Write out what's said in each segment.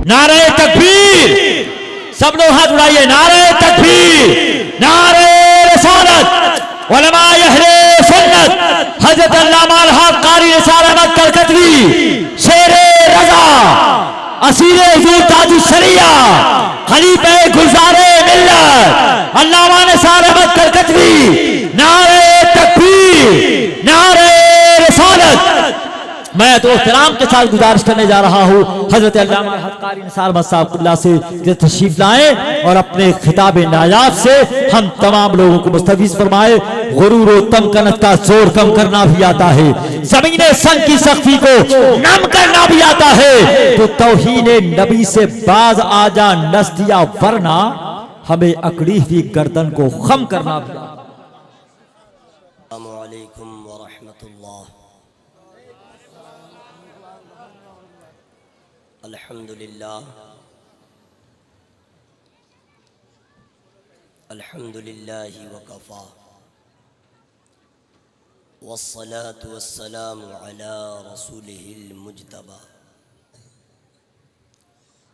नारे तकबीर, सब लोग हाथ उठाइए। नारे तकबीर, नारे रिसालत, उलमाए अहले सुन्नत, हजरत अल्लामा अल-हक कारी निसार अहमद कलकतवी, शेरे रजा, असीरे हुजूर ताजुश शरिया, खलीफे गुलजारे मिल्लत अल्लामा निसार अहमद कलकतवी, नारे तकबीर, नारे रिसालत। मैं तो इहतराम के साथ गुजारिश करने जा रहा हूँ हजरत अल्लामा अल-हक कारी निसार अहमद साहब से कि तशरीफ लाएं और अपने खिताब नायाब से हम तमाम लोगों को मुस्तफीज फरमाए। गुरूर व तमकनत का जोर कम करना भी आता है, जमीने संग की सख्ती को नम करना भी आता है, तो तौहीन नबी से बाज आ जा नस्दिया, वरना हमें अकड़ी हुई गर्दन को खम करना भी। अस्सलामु अलैकुम व रहमतुल्लाह। अल्हम्दुलिल्लाह, अल्हम्दुलिल्लाहि व कफ़ा, वस्सलातु वस्सलामु अला रसूलिहिल मुज्तबा,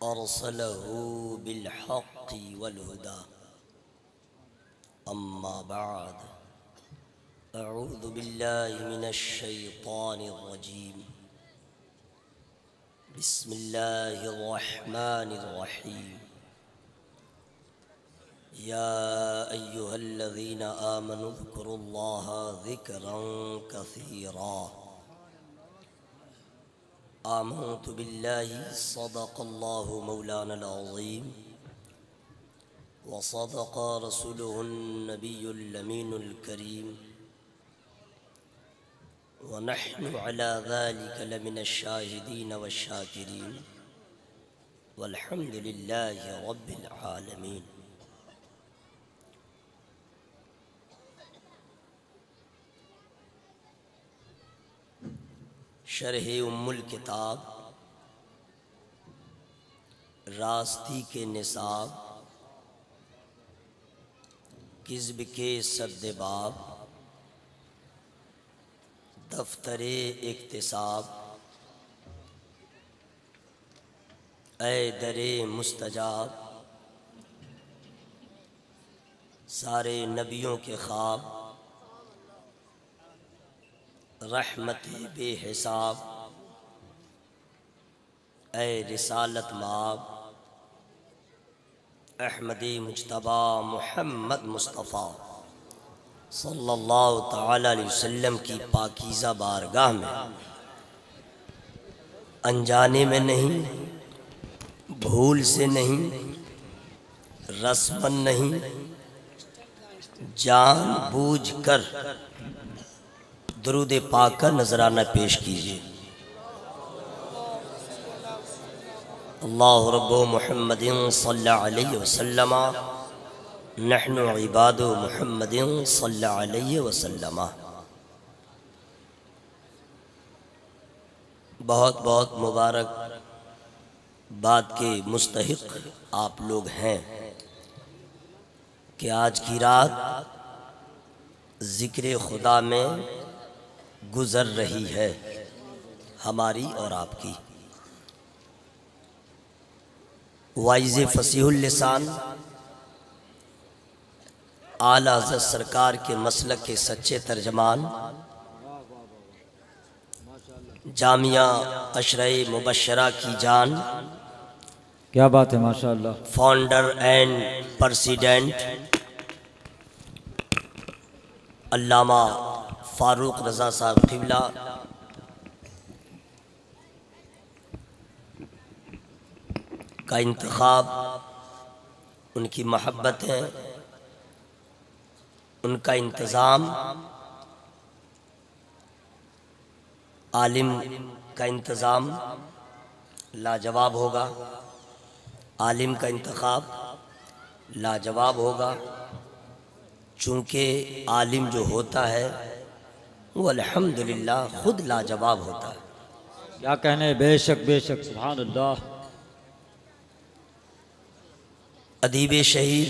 अरसलहू बिल हक़्क़ि वल हुदा, अम्मा बअद, अऊज़ु बिल्लाहि मिनश शैतानिर रजीम, बिस्मिल्लाहिर रहमानिर रहीम। या अय्युहल्लज़ीना आमनु ज़्कुरुल्लाहा ज़िक्रन कसीरा। आमनतु बिल्लाहि सदक़ल्लाहु मौलानल अज़ीम व सदक़ रसूलुहुन नबियुल अमीनुल करीम व नहनु अला ज़ालिका लमिनश शाहिदीन वश्शाकिरीन वल्हम्दुलिल्लाहि रब्बिल आलमीन। शरह उम्मुल किताब, रास्ती के निसाब, किज़्ब के सद्देबाब, दफ्तरे इक्तिसाब, ऐ दरे मुस्तजाब, सारे नबियों के ख्वाब, रहमत बेहिसाब, ऐ रिसालत माब, अहमदी मुज्तबा मुहम्मद मुस्तफ़ा सल्लल्लाहु तआला अलैहि वसल्लम की पाकीज़ा बारगाह में अनजाने में नहीं, भूल से नहीं, रस्मन नहीं, जान बूझ कर दुरूद पाक का नजराना पेश कीजिए। अल्लाहु रब्बु मुहम्मदिन सल्लल्लाहु अलैहि वसल्लम, नहनु इबादु मुहम्मदिन सल्लल्लाहु अलैहि वसल्लम। बहुत बहुत मुबारक बात के मुस्तहिक आप लोग हैं कि आज की रात ज़िक्र खुदा में गुज़र रही है, हमारी और आपकी। वाइज़ फसीहुल लिसान आला हज़रत सरकार के मसलक के सच्चे तर्जमान, जामिया अशरे मुबशरा की जान, क्या बात है, माशाअल्लाह, फाउंडर एंड प्रेसिडेंट अल्लामा फारूक रज़ा साहब क़िबला, का इंतखाब, उनकी महब्बतें, उनका इंतज़ाम, आलिम का इंतज़ाम लाजवाब होगा, आलिम का इंतखाब लाजवाब होगा, चूँकि आलिम जो होता है वो अल्हम्दुलिल्लाह खुद लाजवाब होता है। क्या कहने, बेशक बेशक, सुभान अल्लाह। अदीब शहीर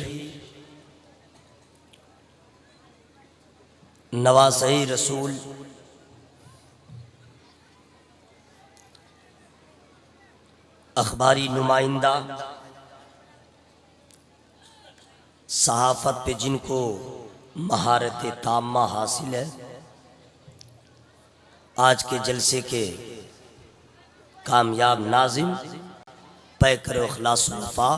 नवासे रसूल अखबारी नुमाइंदा, सहाफ़त पे जिनको महारत ताम्मा हासिल है, आज के जलसे के कामयाब नाज़िम पैकर अखलास वफ़ा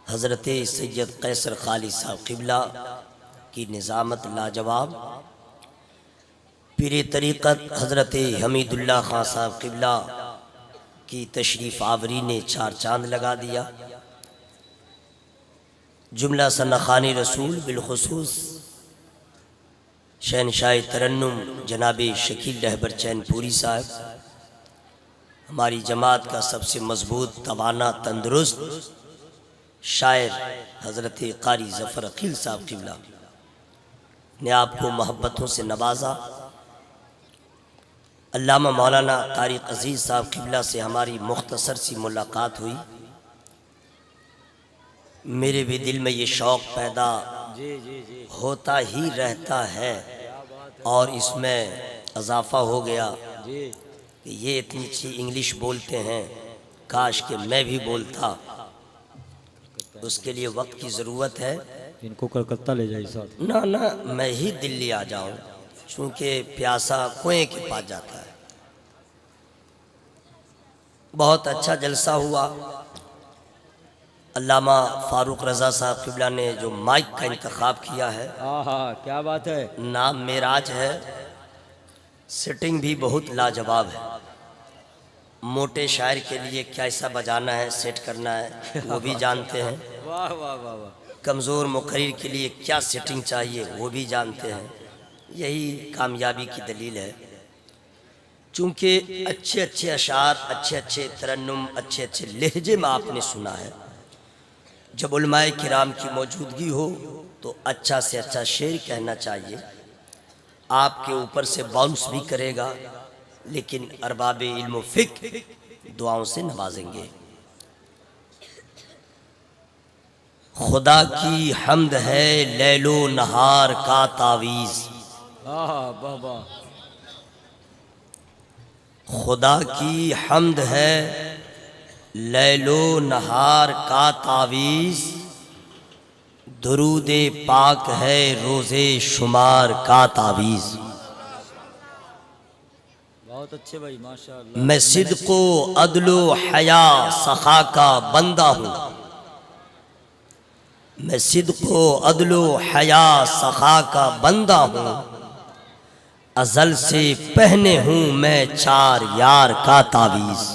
हज़रत सैयद कैसर खाली साहब क़िबला की निज़ामत लाजवाब, पीर तरीक़त हज़रत हमीदुल्लाह खां साहब क़िबला की तशरीफ़ आवरी ने चार चांद लगा दिया। जुमला सन्नखानी रसूल बिलखुसूस शहनशाह तरन्नुम जनाब शकील रहबर चैनपुरी साहब, हमारी जमात का सबसे मजबूत तवाना तंदुरुस्त शायर हज़रत कारी ज़फ़र अकील साहब क़िबला ने आपको मोहब्बतों से नवाजा। अल्लामा मौलाना तारिक अज़ीज़ साहब क़िबला से हमारी मुख्तसर सी मुलाकात हुई। मेरे भी दिल में ये शौक़ पैदा होता ही रहता है और इसमें इजाफ़ा हो गया कि ये इतनी अच्छी इंग्लिश बोलते हैं, काश कि मैं भी बोलता। उसके लिए वक्त की ज़रूरत है। इनको कलकत्ता ले जाइए साथ। ना ना, मैं ही दिल्ली आ जाऊं, चूँकि प्यासा कुएं के पास जाता है। बहुत अच्छा जलसा हुआ। अल्लामा फ़ारूक रज़ा साहब क़िबला ने जो माइक का इंतखाब किया है, क्या बात है। नाम मेराज है, सेटिंग भी बहुत लाजवाब है। मोटे शायर के लिए कैसा बजाना है, सेट करना है, वो भी जानते हैं। वाह वाह वाह वाह। कमज़ोर मुक़र्रिर के लिए क्या सेटिंग चाहिए, वो भी जानते हैं। यही कामयाबी की दलील है। चूँकि अच्छे अच्छे अशार, अच्छे अच्छे तरन्नुम, अच्छे अच्छे लहजे में आपने सुना है। जब उलमाए किराम की मौजूदगी हो तो अच्छा से अच्छा शेर कहना चाहिए। आपके ऊपर से बाउंस भी करेगा, लेकिन अरबाब इल्म फ़िक्र दुआओं से नवाजेंगे। खुदा की हम्द है लैलो नहार का तावीज़, खुदा की हम्द है लैलो नहार का तावीज़, दुरूदे पाक है रोज़े शुमार का तावीज़। बहुत अच्छे भाई, माशाअल्लाह। मैं सिद्को अदलो हया सखा का बंदा हूँ, मैं सिद्को अदलो हया सखा का बंदा हूँ, अज़ल से पहने हूँ मैं चार यार का तावीज़,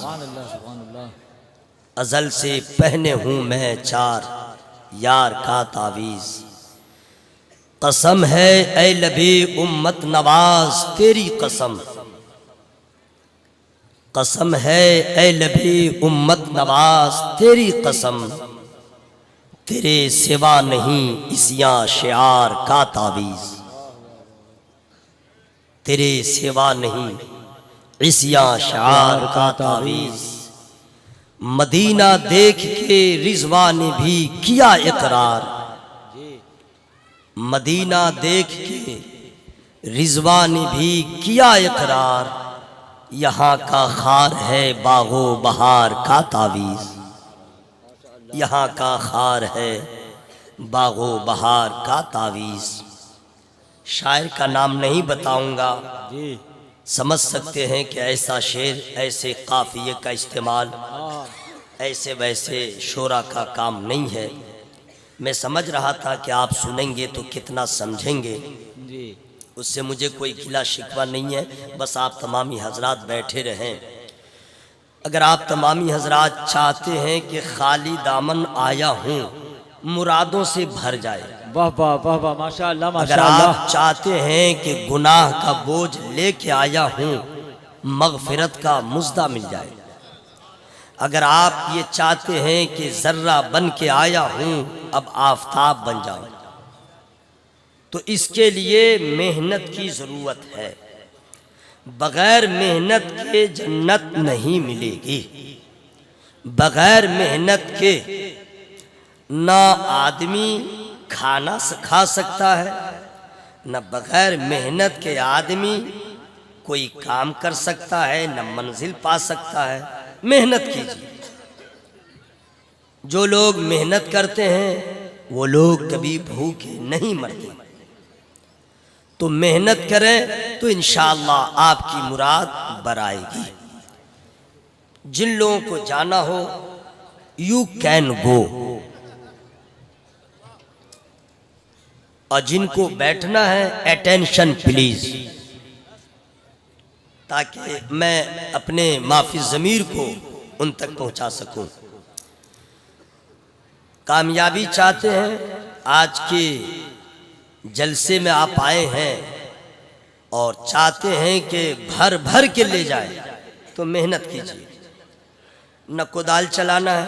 अज़ल से पहने हूँ मैं चार यार का तावीज़। कसम है ऐ लबे उम्मत नवाज तेरी कसम, कसम है ऐ लबे उम्मत नवाज तेरी कसम, तेरे सिवा नहीं इसियां शियार का तावीज़, तेरे सिवा नहीं इसियां शियार का तावीज़। मदीना देख के रिजवा ने भी किया इकरार, मदीना देख के रिजवा ने भी किया इकरार, यहाँ का खार है बागो बहार का तावीज़, यहाँ का खार है बागो बहार का तावीज़। शायर का नाम नहीं बताऊंगा, समझ सकते हैं कि ऐसा शेर, ऐसे काफिये का इस्तेमाल ऐसे वैसे शोरा का काम नहीं है। मैं समझ रहा था कि आप सुनेंगे तो कितना समझेंगे, उससे मुझे कोई गिला शिकवा नहीं है। बस आप तमामी हजरात बैठे रहें। अगर आप तमामी हजरात चाहते हैं कि खाली दामन आया हूँ मुरादों से भर जाए, वाह वाह वाह वाह, माशाअल्लाह अगर माशाअल्लाह। आप चाहते हैं कि गुनाह का बोझ लेके आया हूँ मगफिरत का मुज्दा मिल जाए, अगर आप ये चाहते हैं कि जर्रा बन के आया हूँ अब आफताब बन जाऊं, तो इसके लिए मेहनत की ज़रूरत है। बग़ैर मेहनत के जन्नत नहीं मिलेगी। बग़ैर मेहनत के ना आदमी खाना खा सकता है, न बग़ैर मेहनत के आदमी कोई काम कर सकता है, न मंजिल पा सकता है। मेहनत कीजिए। जो लोग मेहनत करते हैं वो लोग कभी भूखे नहीं मरते। तो मेहनत करें तो इंशाअल्लाह आपकी मुराद बराएगी। जिन लोगों को जाना हो यू कैन गो, और जिनको बैठना है अटेंशन प्लीज, ताकि मैं अपने माफी ज़मीर को उन तक पहुंचा सकूं। कामयाबी चाहते हैं, आज के जलसे में आप आए हैं और चाहते हैं कि भर भर के ले जाए, तो मेहनत कीजिए। न कुदाल चलाना है,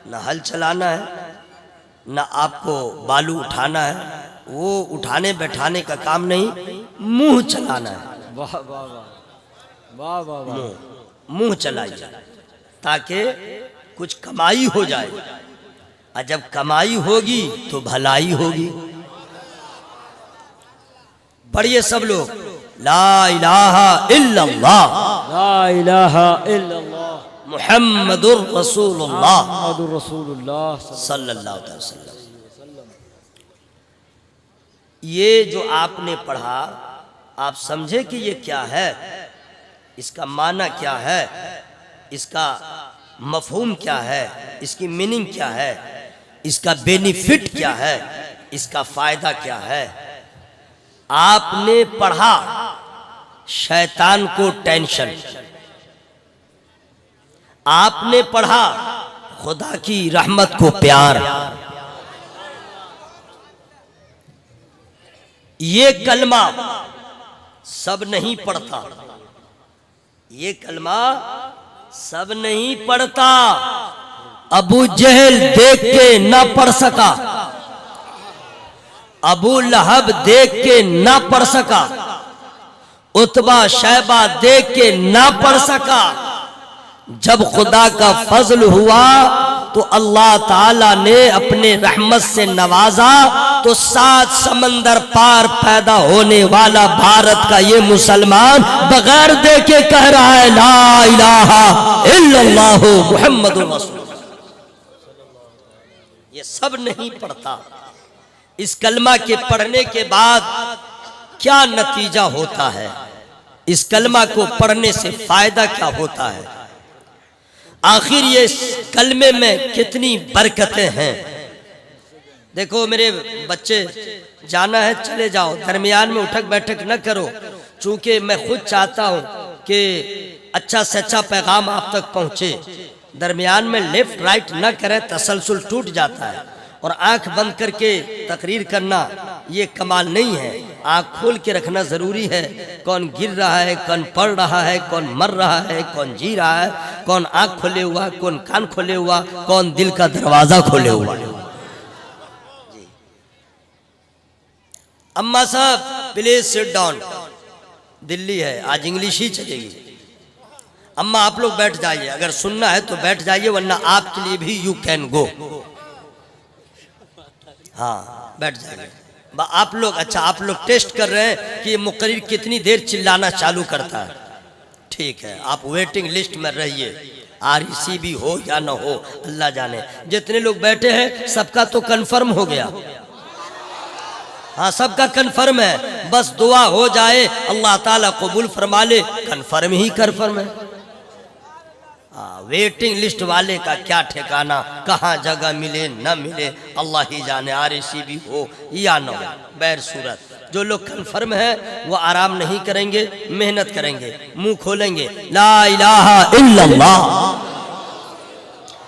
न हल चलाना है, न आपको बालू उठाना है, वो उठाने बैठाने का काम नहीं, मुंह चलाना है। वाह वाह वाह वाह वाह। मुंह चलाइए ताकि कुछ कमाई हो जाए, और जब कमाई होगी तो भलाई होगी। पढ़िए सब लोग, ला इलाहा इल्लल्लाह, ला इलाहा इल्लल्लाह मुहम्मदुर रसूलुल्लाह मुहम्मदुर रसूलुल्लाह सल्लल्लाहु अलैहि वसल्लम। ये जो आपने पढ़ा, आप समझे कि ये क्या है, इसका माना क्या है, इसका मफहूम क्या है, इसकी मीनिंग क्या है, इसका बेनिफिट क्या है, इसका फायदा क्या है। आपने पढ़ा शैतान को टेंशन, आपने पढ़ा खुदा की रहमत को प्यार। ये कलमा सब नहीं पढ़ता, ये कलमा सब नहीं पढ़ता। अबू जहल देख के ना पढ़ सका, अबू लहब देख के ना पढ़ सका, उतबा शैबा देख के ना पढ़ सका। जब खुदा का फजल हुआ तो अल्लाह ताला ने अपने रहमत से नवाजा, तो 7 समंदर पार पैदा होने वाला भारत का ये मुसलमान बगैर देखे कह रहा है ला इलाहा इल्लल्लाह मुहम्मदुर रसूलुल्लाह। ये सब नहीं पढ़ता। इस कलमा के पढ़ने के बाद क्या नतीजा होता है, इस कलमा को पढ़ने से फायदा क्या होता है, आखिर ये कलमे में कितनी बरकतें हैं। देखो मेरे बच्चे, जाना है चले जाओ, दरमियान में उठक बैठक न करो, चूंकि मैं खुद चाहता हूं कि अच्छा से अच्छा पैगाम आप तक पहुंचे। दरमियान में लेफ्ट राइट न करें, तसलसल टूट जाता है। और आंख बंद करके तकरीर करना ये कमाल नहीं है, आंख खोल के रखना जरूरी है। कौन गिर रहा है, कौन पढ़ रहा है, कौन मर रहा है, कौन जी रहा है, कौन आंख खोले हुआ, कौन कान खोले हुआ, कौन दिल का दरवाजा खोले हुआ। अम्मा साहब प्लीज सिट डाउन, दिल्ली है आज इंग्लिश ही चलेगी। अम्मा आप लोग बैठ जाइए, अगर सुनना है तो बैठ जाइए, वरना आपके लिए भी यू कैन गो। हाँ बैठ जाइए आप लोग। अच्छा आप लोग टेस्ट कर रहे हैं कि ये मुकर्रिर कितनी देर चिल्लाना चालू करता है। ठीक है, आप वेटिंग लिस्ट में रहिए, RECB हो या ना हो अल्लाह जाने। जितने लोग बैठे हैं सबका तो कंफर्म हो गया। हाँ सबका कंफर्म है, बस दुआ हो जाए अल्लाह ताला कबूल फरमा ले, कंफर्म ही कंफर्म है। वेटिंग लिस्ट वाले का क्या ठिकाना, कहाँ जगह मिले न मिले अल्लाह ही जाने, RECB हो या न हो। बैर सूरत जो लोग कंफर्म है वो आराम नहीं करेंगे, मेहनत करेंगे, मुंह खोलेंगे ला इलाहा इल्लल्लाह।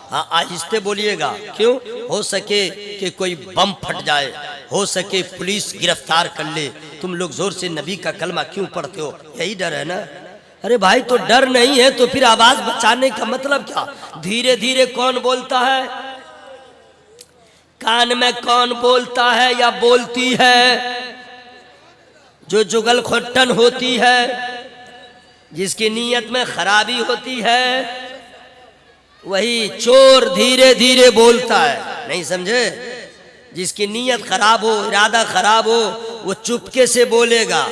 हाँ आहिस्ते बोलिएगा, क्यों, हो सके कि कोई बम फट जाए, हो सके पुलिस गिरफ्तार कर ले। तुम लोग जोर से नबी का कलमा क्यों पढ़ते हो, यही डर है ना। अरे भाई तो डर नहीं है तो फिर आवाज बचाने का मतलब क्या। धीरे धीरे कौन बोलता है, कान में कौन बोलता है या बोलती है, जो जुगल खोटन होती है, जिसकी नीयत में खराबी होती है, वही चोर धीरे धीरे बोलता है। नहीं समझे, जिसकी नीयत खराब हो, इरादा खराब हो, वो चुपके से बोलेगा।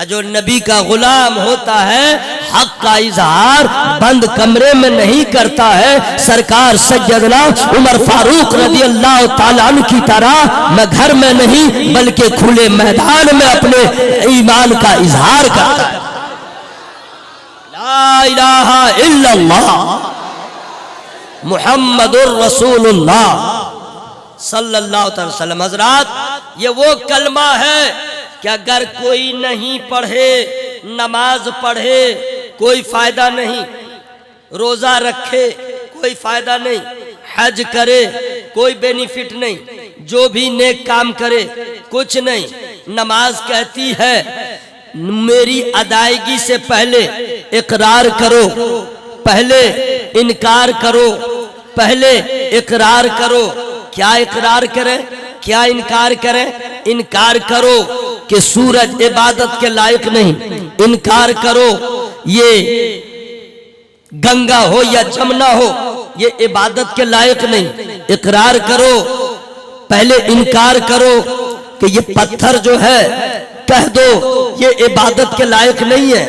जो नबी का गुलाम होता है हक का इजहार बंद कमरे में नहीं करता है। सरकार सैयदना उमर फारूक रज़ी अल्लाह ताला अन्हु की तरह मैं घर में नहीं बल्कि खुले मैदान में अपने ईमान का इजहार करता है। ला इलाहा इल्लल्लाह मुहम्मदुर रसूलुल्लाह सल्लल्लाहु अलैहि वसल्लम। हजरात, ये वो कलमा है कि अगर कोई नहीं पढ़े, नमाज पढ़े कोई फायदा नहीं, रोजा रखे कोई फायदा नहीं, हज करे कोई बेनिफिट नहीं, जो भी नेक काम करे कुछ नहीं। नमाज कहती है मेरी अदायगी से पहले इकरार करो, पहले इनकार करो, पहले इकरार करो। क्या इकरार करें, क्या इनकार करें? इनकार करो कि सूरज इबादत के लायक नहीं, इनकार करो ये गंगा हो या जमुना हो ये इबादत के लायक नहीं। इकरार करो, पहले इनकार करो कि ये पत्थर जो है कह दो ये इबादत के लायक नहीं है,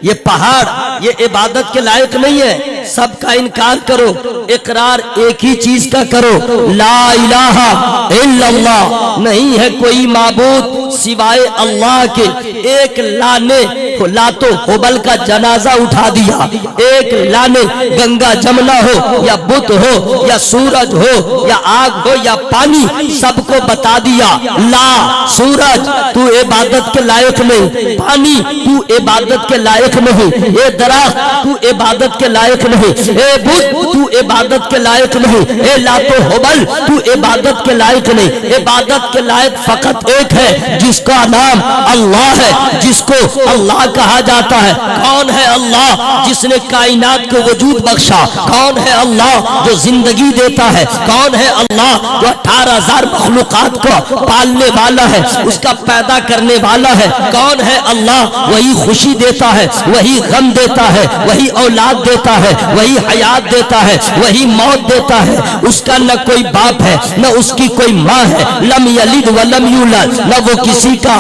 ये पहाड़ ये इबादत के लायक नहीं है, सबका इनकार करो। इकरार एक ही चीज का करो, ला इलाहा इल्लल्लाह, नहीं है कोई माबूद सिवाय अल्लाह के। एक लाने लातो होबल का जनाजा उठा दिया, एक लाने गंगा जमुना हो या बुत हो या सूरज हो या आग हो या पानी, सबको बता दिया ला सूरज तू इबादत के लायक नहीं, पानी तू इबादत के लायक नहीं, ये दरख्त तू इबादत के लायक नहीं, ए बुत तू इबादत के लायक नहीं, ए लातो होबल तू इबादत के लायक नहीं। इबादत के लायक फकत एक है जिसका नाम अल्लाह है, जिसको अल्लाह कहा जाता है। कौन है अल्लाह? जिसने कायनात को वजूद बख्शा। कौन है अल्लाह? जो जिंदगी देता है। कौन है अल्लाह? जो 18,000 मखलूकात को पालने वाला है, उसका पैदा करने वाला है। कौन है अल्लाह? वही खुशी देता है, वही गम देता है, वही औलाद देता है, वही हयात देता है, वही मौत देता है। उसका न कोई बाप है न उसकी कोई माँ है, लम यलिद व लम यूलद, न वो किसी का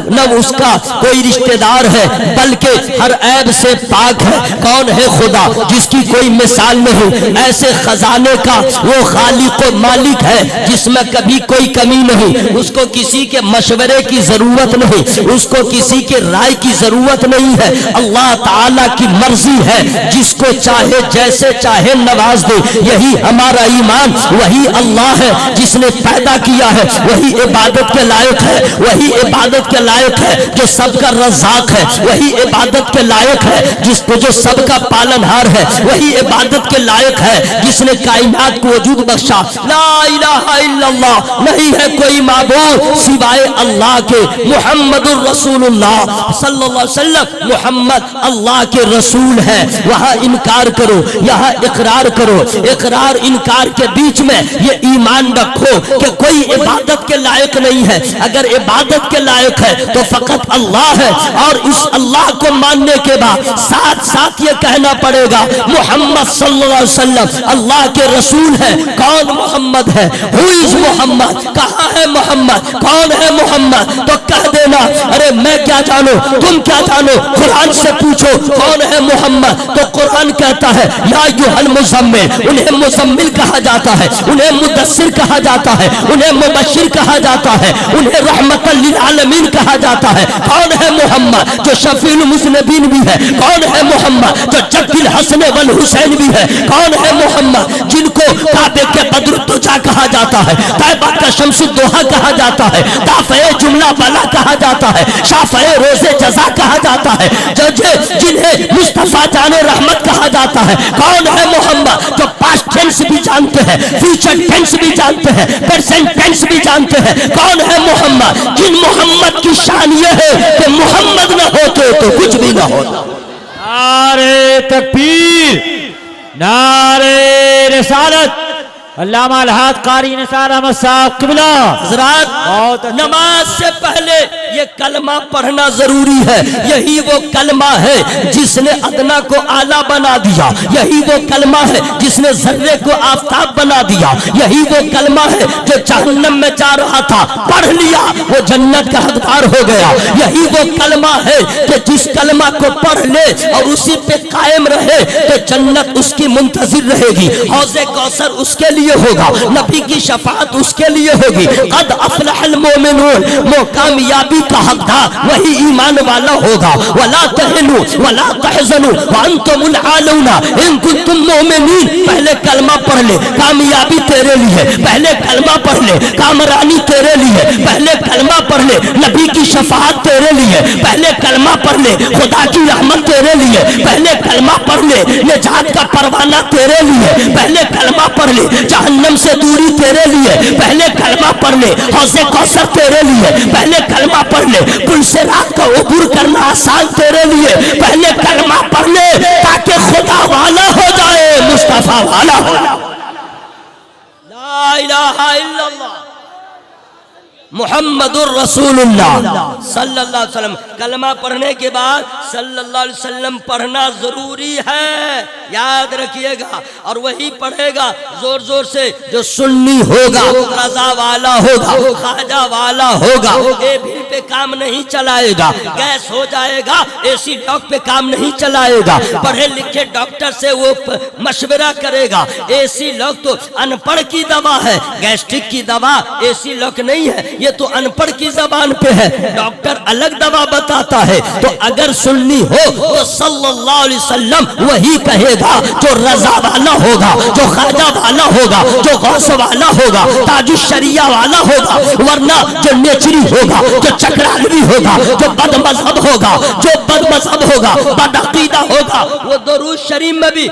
न उसका कोई रिश्तेदार है, बल्कि हर ऐब से पाक है। कौन है खुदा? जिसकी कोई मिसाल नहीं, ऐसे खजाने का वो खालिक व मालिक है जिसमें कभी कोई कमी नहीं, उसको किसी के मशवरे की जरूरत नहीं, उसको किसी के राय की जरूरत नहीं है। अल्लाह ताला की मर्जी है, जिसको चाहे जैसे चाहे नवाज दे। यही हमारा ईमान। वही अल्लाह है जिसने पैदा किया है, वही इबादत के लायक है, वही इबादत के लायक है जो सबका रज़ाक है, वही इबादत के लायक है जिसको जो सबका पालनहार है, वही इबादत के लायक है जिसने कायनात को वजूद बख्शा। ला इलाहा इल्लल्लाह, नहीं है कोई माबूद सिवाय अल्लाह के। मुहम्मदुर रसूलुल्लाह सल्लल्लाहु अलैहि वसल्लम, मुहम्मद अल्लाह के रसूल है। वहां इनकार करो, यहाँ इकरार करो। इकरार इनकार के बीच में ये ईमान रखो कि कोई इबादत के लायक नहीं है। अगर इबादत के लायक है तो फकत अल्लाह है, और इस अल्लाह को मानने के बाद साथ साथ ये कहना पड़ेगा मोहम्मद सल्लल्लाहु अलैहि वसल्लम अल्लाह के रसूल है। कौन मोहम्मद है? Who is Mohammad? कहाँ है मोहम्मद? कौन है मोहम्मद? तो कह देना अरे मैं क्या जानू, तुम क्या जानो, कुरान से पूछो कौन है मोहम्मद। तो कुरान कहता है या अय्युहल मुज़म्मिल, उन्हें मुज़म्मिल कहा जाता है, उन्हें मुदस्सिर कहा जाता है, उन्हें मुबश्शिर कहा जाता है, उन्हें रहमतल लिल आलमीन कहा जाता है। कौन है मोहम्मद? जो शफीउल मुज़निबीन भी है। कौन है मोहम्मद? जो जद्दुल हसन वल हुसैन भी है। कौन है मोहम्मद? जिनको काबे के बद्रुद्दुजा कहा जाता है, तैबा का शम्सुद्दोहा कहा जाता है, दाफ़े जुमला बला कहा जाता है, शाफ़े रोज़े जज़ा कहा जाता है, जिन्हें मुस्तफ़ा जाने रहमत कहा जाता है। कौन है मोहम्मद? जो पास्ट टेंस भी जानते हैं, फ्यूचर टेंस भी जानते हैं, प्रेजेंट टेंस भी जानते हैं। कौन है मोहम्मद? जिन मोहम्मद की शान ये है कि मोहम्मद न होते तो कुछ भी न होता। नारे तकबीर, नारे रिसालत, अल्लामा अलहाज कारी निसार अहमद साहब किबला। हज़रात, नमाज से पहले ये कलमा पढ़ना जरूरी है। यही वो कलमा है जिसने अदना को आला बना दिया। यही वो कलमा है जिसने जर्रे को आफताब बना दिया। यही वो कलमा है जो जहन्नम में जा रहा था, पढ़ लिया वो जन्नत का हकदार हो गया। यही वो कलमा है कि जिस कलमा को पढ़ ले और उसी पे कायम रहे तो जन्नत उसकी मुंतजिर रहेगी। हौज़े कौसर उसके लिए होगा, नबी की शफाअत उसके लिए होगी। कद अफलहल मोमिनून, वो कामयाबी का हकदार वही ईमान वाला होगा। वला तहनु वला तहज़नु व अंतुमुल आलूना इन कुंतुम मोमिनीन। पहले कलमा पढ़ ले, कामयाबी तेरे लिए। पहले कलमा पढ़ ले, कामरानी तेरे लिए। पहले कलमा पढ़ ले, नबी की शफाअत तेरे लिए। पहले कलमा पढ़ ले, खुदा की रहमत तेरे लिए। पहले कलमा पढ़ ले, निजात का परवाना तेरे लिए। पहले कलमा पढ़ ले, जहन्नम से दूरी तेरे लिए। पहले कलमा पढ़ ले, हौज़े कौसर तेरे लिए। पहले कलमा पढ़ ले, पुल से रात का उबूर करना आसान तेरे लिए। पहले कलमा पढ़ ले ताकि खुदा वाला हो जाए, मुस्तफा वाला हो जाए। ला इलाहा इल्लल्लाह मुहम्मदुर रसूलुल्लाह सल्लल्लाहु अलैहि वसल्लम। कलमा पढ़ने के बाद सल्लल्लाहु अलैहि वसल्लम पढ़ना जरूरी है, याद रखिएगा। और वही पढ़ेगा जोर जोर से जो सुन्नी होगा, रजा वाला होगा, खाजा वाला होगा। एभी पे काम नहीं चलाएगा, गैस हो जाएगा, एसी लॉक पे काम नहीं चलाएगा। पढ़े लिखे डॉक्टर से वो मशवरा करेगा। एसी लॉक तो अनपढ़ की दवा है, गैस्ट्रिक की दवा एसी लॉक नहीं है, ये तो अनपढ़ की जबान पे है। डॉक्टर अलग दवा बताता है। तो अगर सुन्नी हो तो सल्लल्लाहु अलैहि वसल्लम वही कहेगा जो रजा वाला होगा, जो खाजा वाला होगा, जो गौस वाला होगा, ताजुश शरिया वाला होगा। वरना जो नेचरी होगा, जो चक्रालवी होगा, जो बदमजहब होगा, जो बदमजहब होगा, बदअकीदा होगा, वो दरूद शरीफ में भी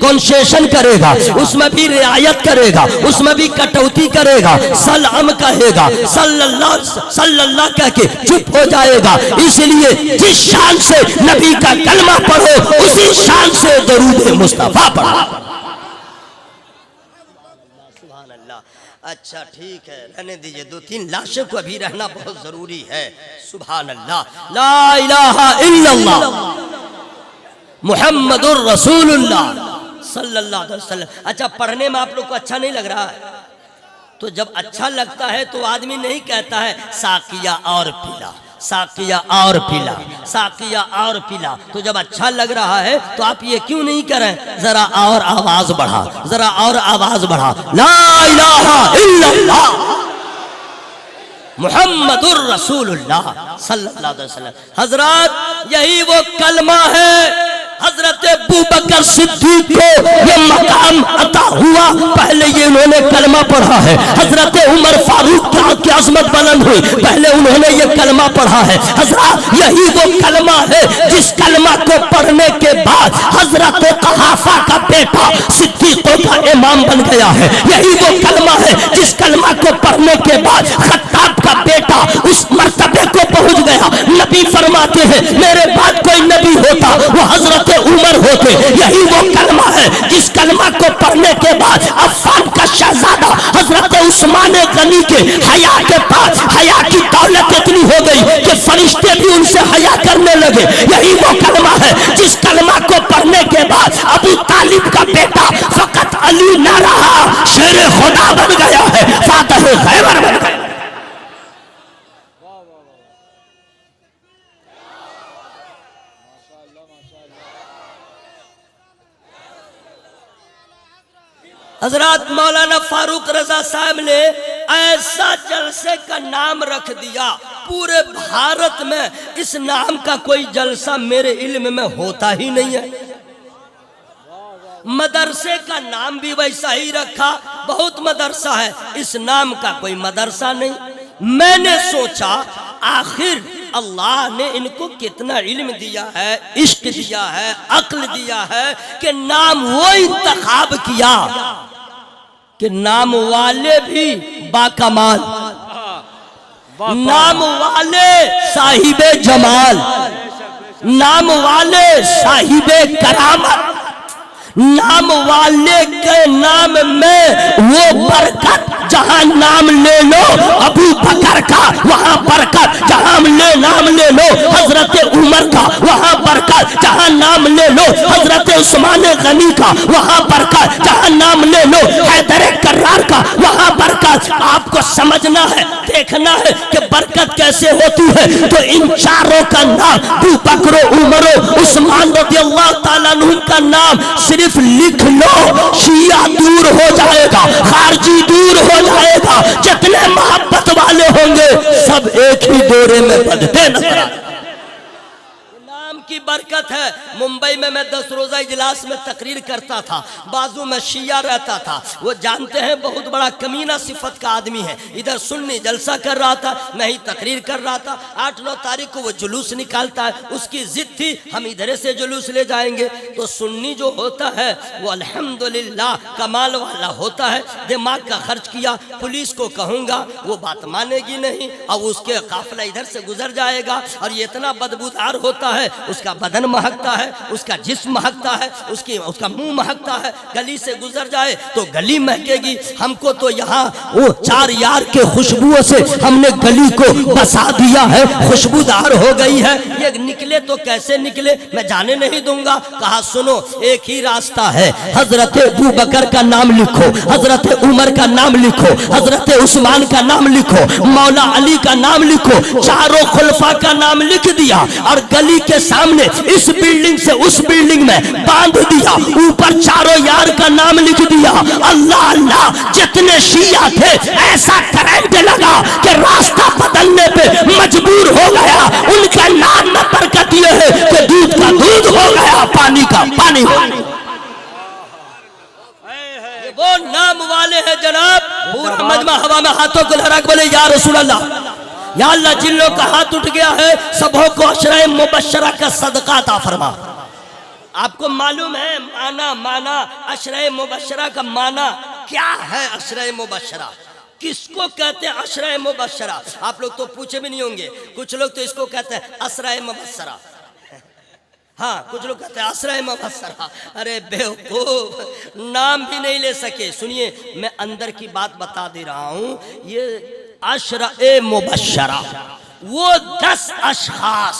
कंसेशन करेगा, उसमें भी रियायत करेगा, उसमें भी कटौती करेगा, सलाम कहेगा, सल्लल्लाहु कह के चुप हो जाएगा। इसलिए जिस शान से नबी का कलमा पढ़ो उसी शान से दरूद मुस्तफा पढ़ो। सुभान अल्लाह। अच्छा ठीक है, रहने दीजिए, 2-3 लाशों को भी रहना बहुत जरूरी है। सुभान अल्लाह, ला इलाहा इल्लल्लाह मुहम्मदुर रसूलुल्लाह सल्लल्लाहु अलैहि वसल्लम। अच्छा, पढ़ने में आप लोग को अच्छा नहीं लग रहा है? तो जब अच्छा लगता है तो आदमी नहीं कहता है साकिया और पिला, साकिया और पिला, साकिया और पिला। तो जब अच्छा लग रहा है तो आप ये क्यों नहीं करें, जरा और आवाज बढ़ा, जरा और आवाज बढ़ा, ला इलाहा इल्लल्लाह मुहम्मदुर रसूलुल्लाह सल्लल्लाहु अलैहि वसल्लम। हजरत, यही वो कलमा है हजरत अबू बकर सिद्दीक को ये मकाम अता हुआ। पहले ये उन्होंने कलमा पढ़ा है। हजरत उमर फारूक की अजमत बुलंद हुई, पहले उन्होंने ये कलमा पढ़ा है। हजरत, यही वो कलमा है जिस कलमा को पढ़ने के बाद हजरत कहाफा का बेटा सिद्दीकों का इमाम बन गया है। यही वो कलमा है जिस कलमा को पढ़ने के बाद खत्ताब का बेटा उस मर्तबे को पहुंच गया। नबी फरमाते हैं मेरे बाद कोई नबी होता वो हजरत उमर होते। यही वो कलमा है जिस कलमा को पढ़ने के बाद अफ़ान का शहजादा हजरत उस्मान गनी के हया के पास हया की दौलत इतनी हो गई कि फरिश्ते भी उनसे हया करने लगे। यही वो कलमा है जिस कलमा को पढ़ने के बाद अबू तालिब का बेटा फकत अली न रहा, शेर खुदा बन गया है, फातह खैबर बन गया। हजरत मौलाना फारूक रजा साहब ने ऐसा जलसे का नाम रख दिया, पूरे भारत में इस नाम का कोई जलसा मेरे इल्म में होता ही नहीं है। मदरसे का नाम भी वैसा ही रखा, बहुत मदरसा है, इस नाम का कोई मदरसा नहीं। मैंने सोचा आखिर अल्लाह ने इनको कितना इल्म दिया है, इश्क दिया है, अक्ल दिया है कि नाम वो इंतखाब किया कि नाम वाले भी बाकमाल, नाम वाले साहिबे जमाल, नाम वाले साहिबे करामत, नाम वाले के नाम में वो बरकत, जहां नाम ले लो अबू बकर का वहां बरकत, जहां नाम ले लो हजरत उमर का वहां बरकत, जहां नाम ले लो हजरत उस्मान गनी का वहां बरकत, जहां नाम ले लो हैदर कर्रार का वहां बरकत। आपको समझना है, देखना है कि बरकत कैसे होती है। तो इन चारों का नाम अबू बकर, उमर, उस्मान रज़ियल्लाहु ताला अन्हुम का नाम सिर्फ लिख लो, शिया दूर हो जाएगा, खारजी दूर हो जाएगा, जितने मोहब्बत वाले होंगे सब एक ही डोरे में बंधते नजर आते। नाम की बरकत है। मुंबई में मैं 10 रोजा इजलास में तकरीर करता था, बाजू में शिया रहता था, वो जानते हैं बहुत बड़ा कमीना सिफत का आदमी है। इधर सुन्नी जलसा कर रहा था, मैं ही तकरीर कर रहा था। 8-9 तारीख को वो जुलूस निकालता है, उसकी जिद थी हम इधर से जुलूस ले जाएंगे। तो सुन्नी जो होता है वो अल्हम्दुलिल्लाह कमाल वाला होता है, दिमाग का खर्च किया, पुलिस को कहूँगा वो बात मानेगी नहीं, और उसके काफिला इधर से गुजर जाएगा। और ये इतना बदबूदार होता है, उसका बदन महकता है, उसका जिस्म महकता है, उसका मुंह महकता है। गली से गुजर जाए तो गली महकेगी। हमको तो यहाँ वो 4 यार के खुशबुओं से हमने गली को बसा दिया है, खुशबूदार हो गई है। ये निकले तो कैसे निकले मैं जाने नहीं दूंगा। कहा सुनो, एक ही रास्ता है, हजरत अबू बकर का नाम लिखो, हजरत उमर का नाम लिखो, हजरत उस्मान का नाम लिखो, मौला अली का नाम लिखो, चारों खुलफा का नाम लिख दिया और गली के सामने इस बिल्डिंग से उस बिल्डिंग में बांध दिया, ऊपर चारों यार का नाम लिख दिया। अल्लाह अल्लाह, जितने शिया थे ऐसा करंट लगा कि रास्ता बदलने पे मजबूर हो गया। उनका नाम में बरकत ये है कि दूध का दूध हो गया, पानी का पानी हो गया। वो नाम वाले हैं जनाब। पूरा मजमा हवा में हाथों को लहरा के बोले या रसूल अल्लाह, या अल्लाह, जिन लोग का हाथ उठ गया है सबों को अशरे मुबश्शरा का सदका अता फरमा। आपको मालूम है माना अशरे मुबश्शरा का माना क्या है? अशरे मुबश्शरा किसको कहते हैं? अशरे मुबश्शरा आप लोग तो पूछे भी नहीं होंगे, कुछ लोग तो इसको कहते हैं असराए मुबश्शरा, हाँ कुछ लोग कहते हैं असराए मुबश्शरा। अरे बेवकूफ, नाम भी नहीं ले सके। सुनिए, मैं अंदर की बात बता दे रहा हूं। ये अशरे मुबश्शरा वो 10 अशखास,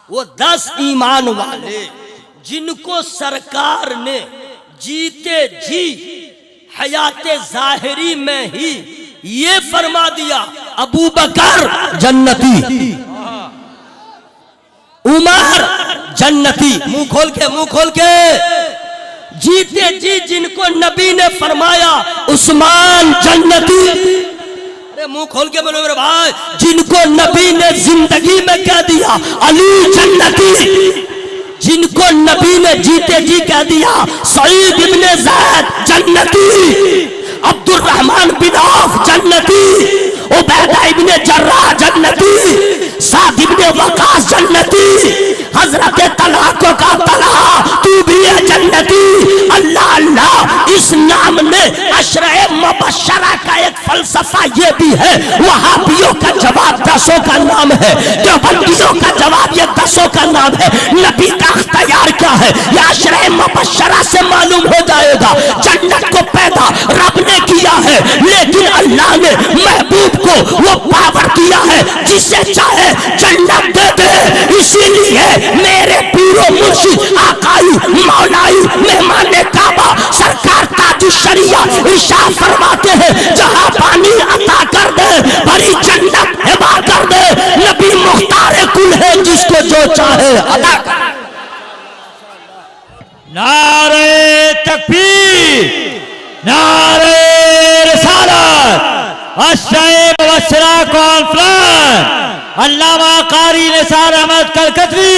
वो 10 ईमान वाले जिनको सरकार ने जीते जी हयाते जाहिरी में ही ये फरमा दिया, अबू बकर जन्नती, उमर जन्नती। मुंह खोल के जीते जी जिनको नबी ने फरमाया उस्मान जन्नती। अरे मुंह खोल के बोलो मेरे भाई, जिनको नबी ने जिंदगी में कह दिया अली जन्नती, जिनको नबी ने जीते जी कह दिया सईद इब्ने ज़ैद जन्नती, अब्दुल रहमान बिन औफ जन्नती, उबैदा इब्ने जर्राह जन्नती, साद इब्ने वकास जन्नती, हजरत तलहा को का तलहा तू भी है जन्नती। अल्लाह अल्लाह, इस नाम में अशरे मुबश्शरा का एक फलसफा ये भी है। वहाबियों का जवाब 10 का नाम है, देवबंदियों का जवाब ये 10 का नाम है। नबी का अख्तियार क्या है ये अशरे मुबश्शरा से मालूम हो जाएगा। जन्नत को पैदा रब ने किया है, लेकिन अल्लाह ने महबूब को वो पावर दिया है जिसे चाहे जन्नत दे दे। इसीलिए मेरे पीरो मुर्शिद आकाई मौलाई मेहमान काबा सरकार ताजुश शरिया इरशाद फरमाते हैं, जहां पानी अता कर दे भरी जन्नत हिबा कर दे। नबी मुख्तार कुल है, जिसको जो चाहे अता कर। नारे तकबीर, नारे रिसालत, अशरे मुबश्शरा कॉन्फ्रेंस, अल्लामा कारी निसार अहमद कलकतवी,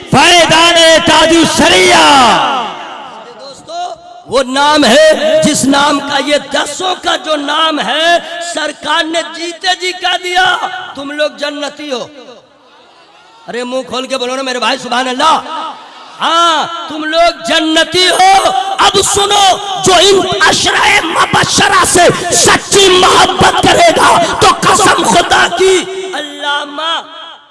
फैज़ाने ताजुश शरिया। दोस्तों, वो नाम है जिस नाम का ये 10 का जो नाम है, सरकार ने जीते जी कह दिया तुम लोग जन्नती हो। अरे मुंह खोल के बोलो ना मेरे भाई, सुभान अल्लाह। हाँ, तुम लोग जन्नती हो। अब सुनो, जो इन अशरे मुबश्शरा से सच्ची मोहब्बत करेगा तो कसम खुदा की, अल्लामा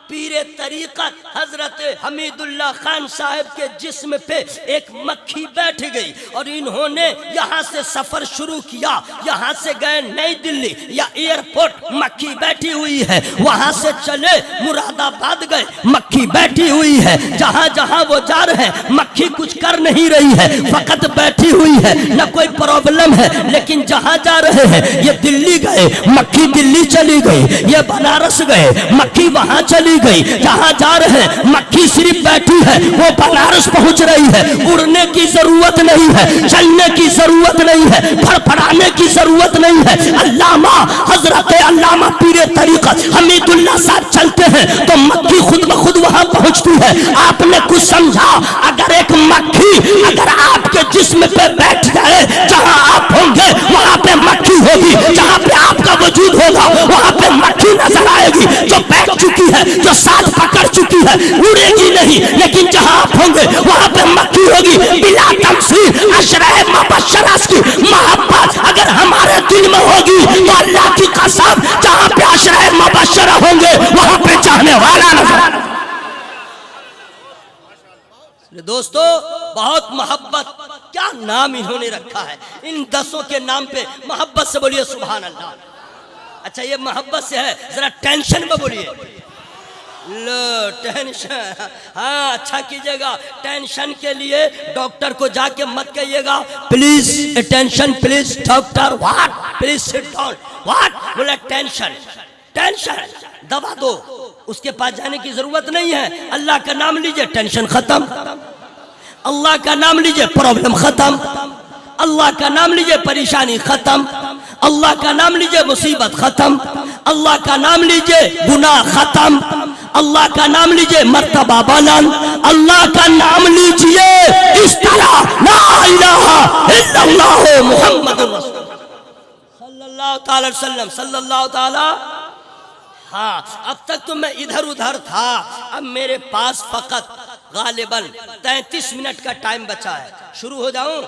पीरे तरीक़त हजरत हमीदुल्लाह खान साहब के जिस्म पे एक मक्खी बैठ गई और इन्होंने यहाँ से सफर शुरू किया। यहाँ से गए नई दिल्ली या एयरपोर्ट, मक्खी बैठी हुई है। वहाँ से चले मुरादाबाद गए, मक्खी बैठी हुई है। जहाँ जहाँ वो जा रहे हैं मक्खी कुछ कर नहीं रही है, फकत बैठी हुई है, न कोई प्रॉब्लम है। लेकिन जहाँ जा रहे हैं, ये दिल्ली गए, मक्खी दिल्ली चली गई, ये बनारस गए, मक्खी वहाँ चली गई। जहाँ जा रहे हैं मक्खी सिर्फ बैठी है, वो बनारस पहुँच रही है। उड़ने की जरूरत नहीं है, चलने की जरूरत नहीं है, फड़फड़ाने की जरूरत नहीं है। अल्लामा हजरत अल्लामा पीरे तरीक़त हमीदुल्लाह साहब चलते हैं तो मक्खी खुद ब खुद वहाँ पहुँचती है। आपने कुछ समझा? अगर एक मक्खी अगर आपके जिस्म पे बैठ जाए, जहाँ आप होंगे वहाँ पे मक्खी होगी, जहाँ पे आपका वजूद होगा वहाँ पे मक्खी नजर आएगी। जो बैठ चुकी है, जो साथ पकड़ चुकी है, उड़ेगी नहीं, लेकिन जहाँ आप होंगे वहाँ पे मक्खी होगी। बिला तमसील अशराए मुबश्शरा की मोहब्बत अगर हमारे दिल में होगी तो अल्लाह की कसम जहाँ पे अशराए मुबश्शरा होंगे वहाँ पे चाहने वाला नजर। दोस्तों बहुत मोहब्बत, क्या नाम इन्होंने रखा है इन 10 के नाम पे। मोहब्बत से बोलिए सुभान अल्लाह। अच्छा ये मोहब्बत से है, जरा टेंशन में बोलिए। लो टेंशन, हाँ अच्छा कीजिएगा। टेंशन के लिए डॉक्टर को जाके मत कहिएगा please attention please doctor, what please sit down, what बोला टेंशन। टेंशन दवा दो, उसके पास जाने की जरूरत नहीं है। अल्लाह का नाम लीजिए, टेंशन खत्म। अल्लाह का नाम लीजिए, प्रॉब्लम खत्म। अल्लाह का नाम लीजिए, परेशानी खत्म। अल्लाह का नाम लीजिए, मुसीबत खत्म। अल्लाह का नाम लीजिए, गुनाह खत्म। अल्लाह का नाम लीजिए, मर्तबा बुलंद। अल्लाह का नाम लीजिए इस तरह, ला इलाहा इल्लल्लाह मुहम्मदुर रसूलुल्लाह सल्लल्लाहु ताला अलैहि वसल्लम सल्लल्लाहु ताला। हाँ अब तक तो मैं इधर उधर था, अब मेरे पास फकत गालिबन 33 मिनट का टाइम बचा है। शुरू हो जाऊं?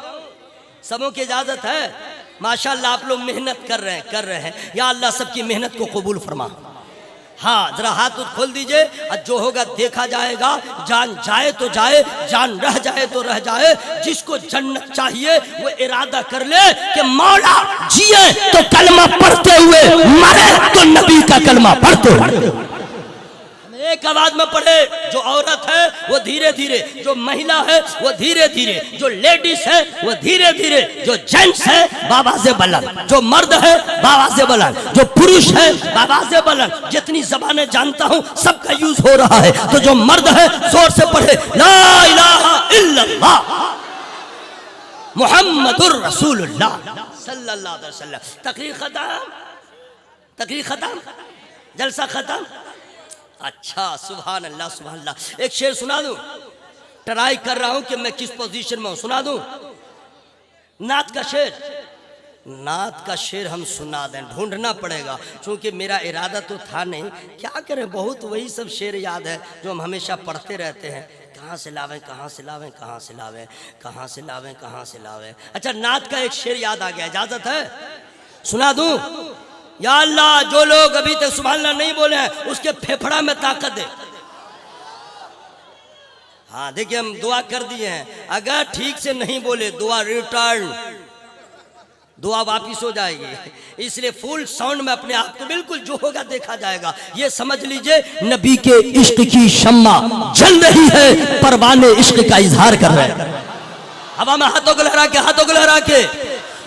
सबों की इजाजत है? माशाल्लाह आप लोग मेहनत कर रहे हैं। या अल्लाह सबकी मेहनत को कबूल फरमा। हाँ जरा हाथ खोल दीजिए, और जो होगा देखा जाएगा। जान जाए तो जाए, जान रह जाए तो रह जाए। जिसको जन्नत चाहिए वो इरादा कर ले कि मौला जिए तो कलमा पढ़ते हुए, मरे तो नबी का कलमा पढ़ते हुए। एक आवाज में पढ़े। जो औरत है वो धीरे धीरे, जो महिला है वो धीरे धीरे, जो लेडीज है वो धीरे धीरे, जो जेंट्स है बाबा से बुलंद, जो मर्द है बाबा से बुलंद, जो पुरुष है बाबा से बुलंद। जितनी ज़बानें जानता हूँ सबका यूज हो रहा है, तो जो मर्द है जोर से पढ़े ला इलाहा इल्लल्लाह मुहम्मदुर रसूलुल्लाह सल्लल्लाहु अलैहि वसल्लम। तकरीर खत्म, जलसा खत्म। अच्छा सुभान अल्लाह सुभान अल्लाह। एक शेर सुना दूं? ट्राई कर रहा हूं कि मैं किस पोजीशन में हूं। सुना दूं? नात का शेर, नात का शेर हम सुना दें, ढूंढना पड़ेगा क्योंकि मेरा इरादा तो था नहीं। क्या करें, बहुत वही सब शेर याद है जो हम हमेशा पढ़ते रहते हैं। कहाँ से लावें, कहाँ से लावें, कहाँ से लावें, कहाँ से लावें, कहाँ से लावें। अच्छा नात का एक शेर याद आ गया, इजाजत है? सुना दूं? या अल्लाह जो लोग अभी तक सुभान अल्लाह नहीं बोले हैं उसके फेफड़ा में ताकत दे। हाँ देखिए हम दुआ कर दिए हैं, अगर ठीक से नहीं बोले दुआ रिटर्न, दुआ वापिस हो जाएगी। इसलिए फुल साउंड में अपने आप को बिल्कुल जो होगा देखा जाएगा। ये समझ लीजिए नबी के इश्क की शम्मा जल रही है, परवाने इश्क का इजहार कर रहे हैं। हवा में हाथों को लहरा के, हाथों को लहरा के,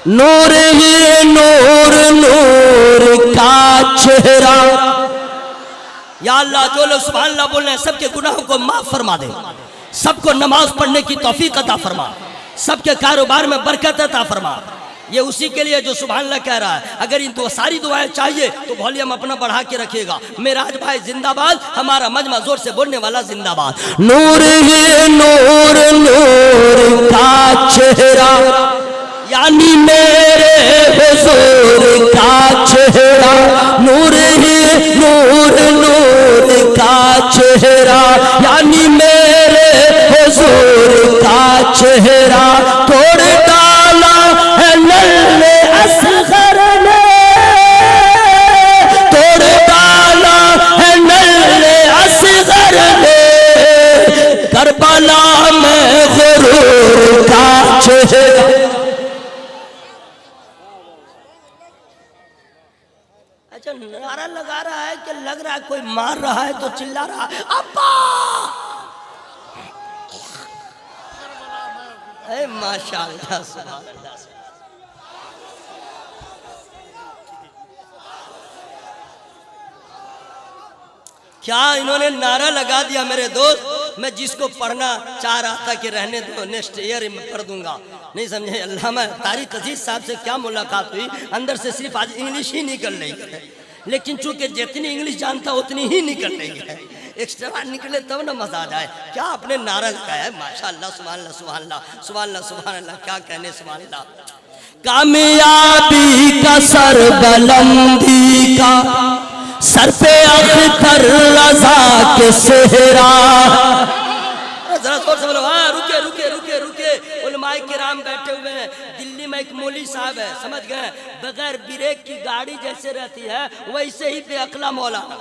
नूर ही नूर नूर का चेहरा। या अल्लाह जो लोग सुभान अल्लाह बोल रहे हैं सबके गुनाहों को माफ फरमा दे, सबको नमाज पढ़ने की तौफीक अता फरमा, सबके कारोबार में बरकत अता फरमा। ये उसी के लिए जो सुभान अल्लाह कह रहा है। अगर इन तो सारी दुआएं चाहिए तो वॉल्यूम अपना बढ़ा के रखिएगा। मेराज भाई जिंदाबाद, हमारा मजमा जोर से बोलने वाला जिंदाबाद। नूर ही नूर नूर का चेहरा, यानी मेरे हुजूर का चेहरा। नूर ही नूर नूर का चेहरा, यानी मेरे हुजूर का चेहरा। तोड़ डाला है नल्ले असगर ने, तोड़ डाला है नल्ले असगर करबला में गुरूर का चेहरा। अच्छा नारा लगा रहा है कि लग रहा है कोई मार रहा है तो चिल्ला रहा है अब्बा। माशाअल्लाह सुभान अल्लाह। क्या इन्होंने नारा लगा दिया मेरे दोस्त। मैं जिसको पढ़ना चाह रहा था कि रहने दो नेक्स्ट ईयर में पढ़ दूंगा, नहीं समझे। अल्लामा तारिक अजीज साहब से क्या मुलाकात हुई, अंदर से सिर्फ आज इंग्लिश ही निकल रही है, लेकिन चूंकि जितनी इंग्लिश जानता उतनी ही निकल रही है। एक्स्ट्रा निकले तब ना मजा आ जाए। क्या आपने नारा लगाया है, माशाअल्लाह सुभान अल्लाह सुभान अल्लाह सुभान अल्लाह सुभान अल्लाह। क्या कहने सुभान अल्लाह। कामयाबी का सर बुलंदी का सर पे अख्तर रजा के सेहरा। जरा जोर से बोलो हाँ। रुके रुके रुके रुके। उलमाए किराम बैठे हुए हैं। दिल्ली में एक मौलवी साहब है, समझ गए, बगैर ब्रेक की गाड़ी जैसे रहती है वैसे ही बेअक्ला मौलाना,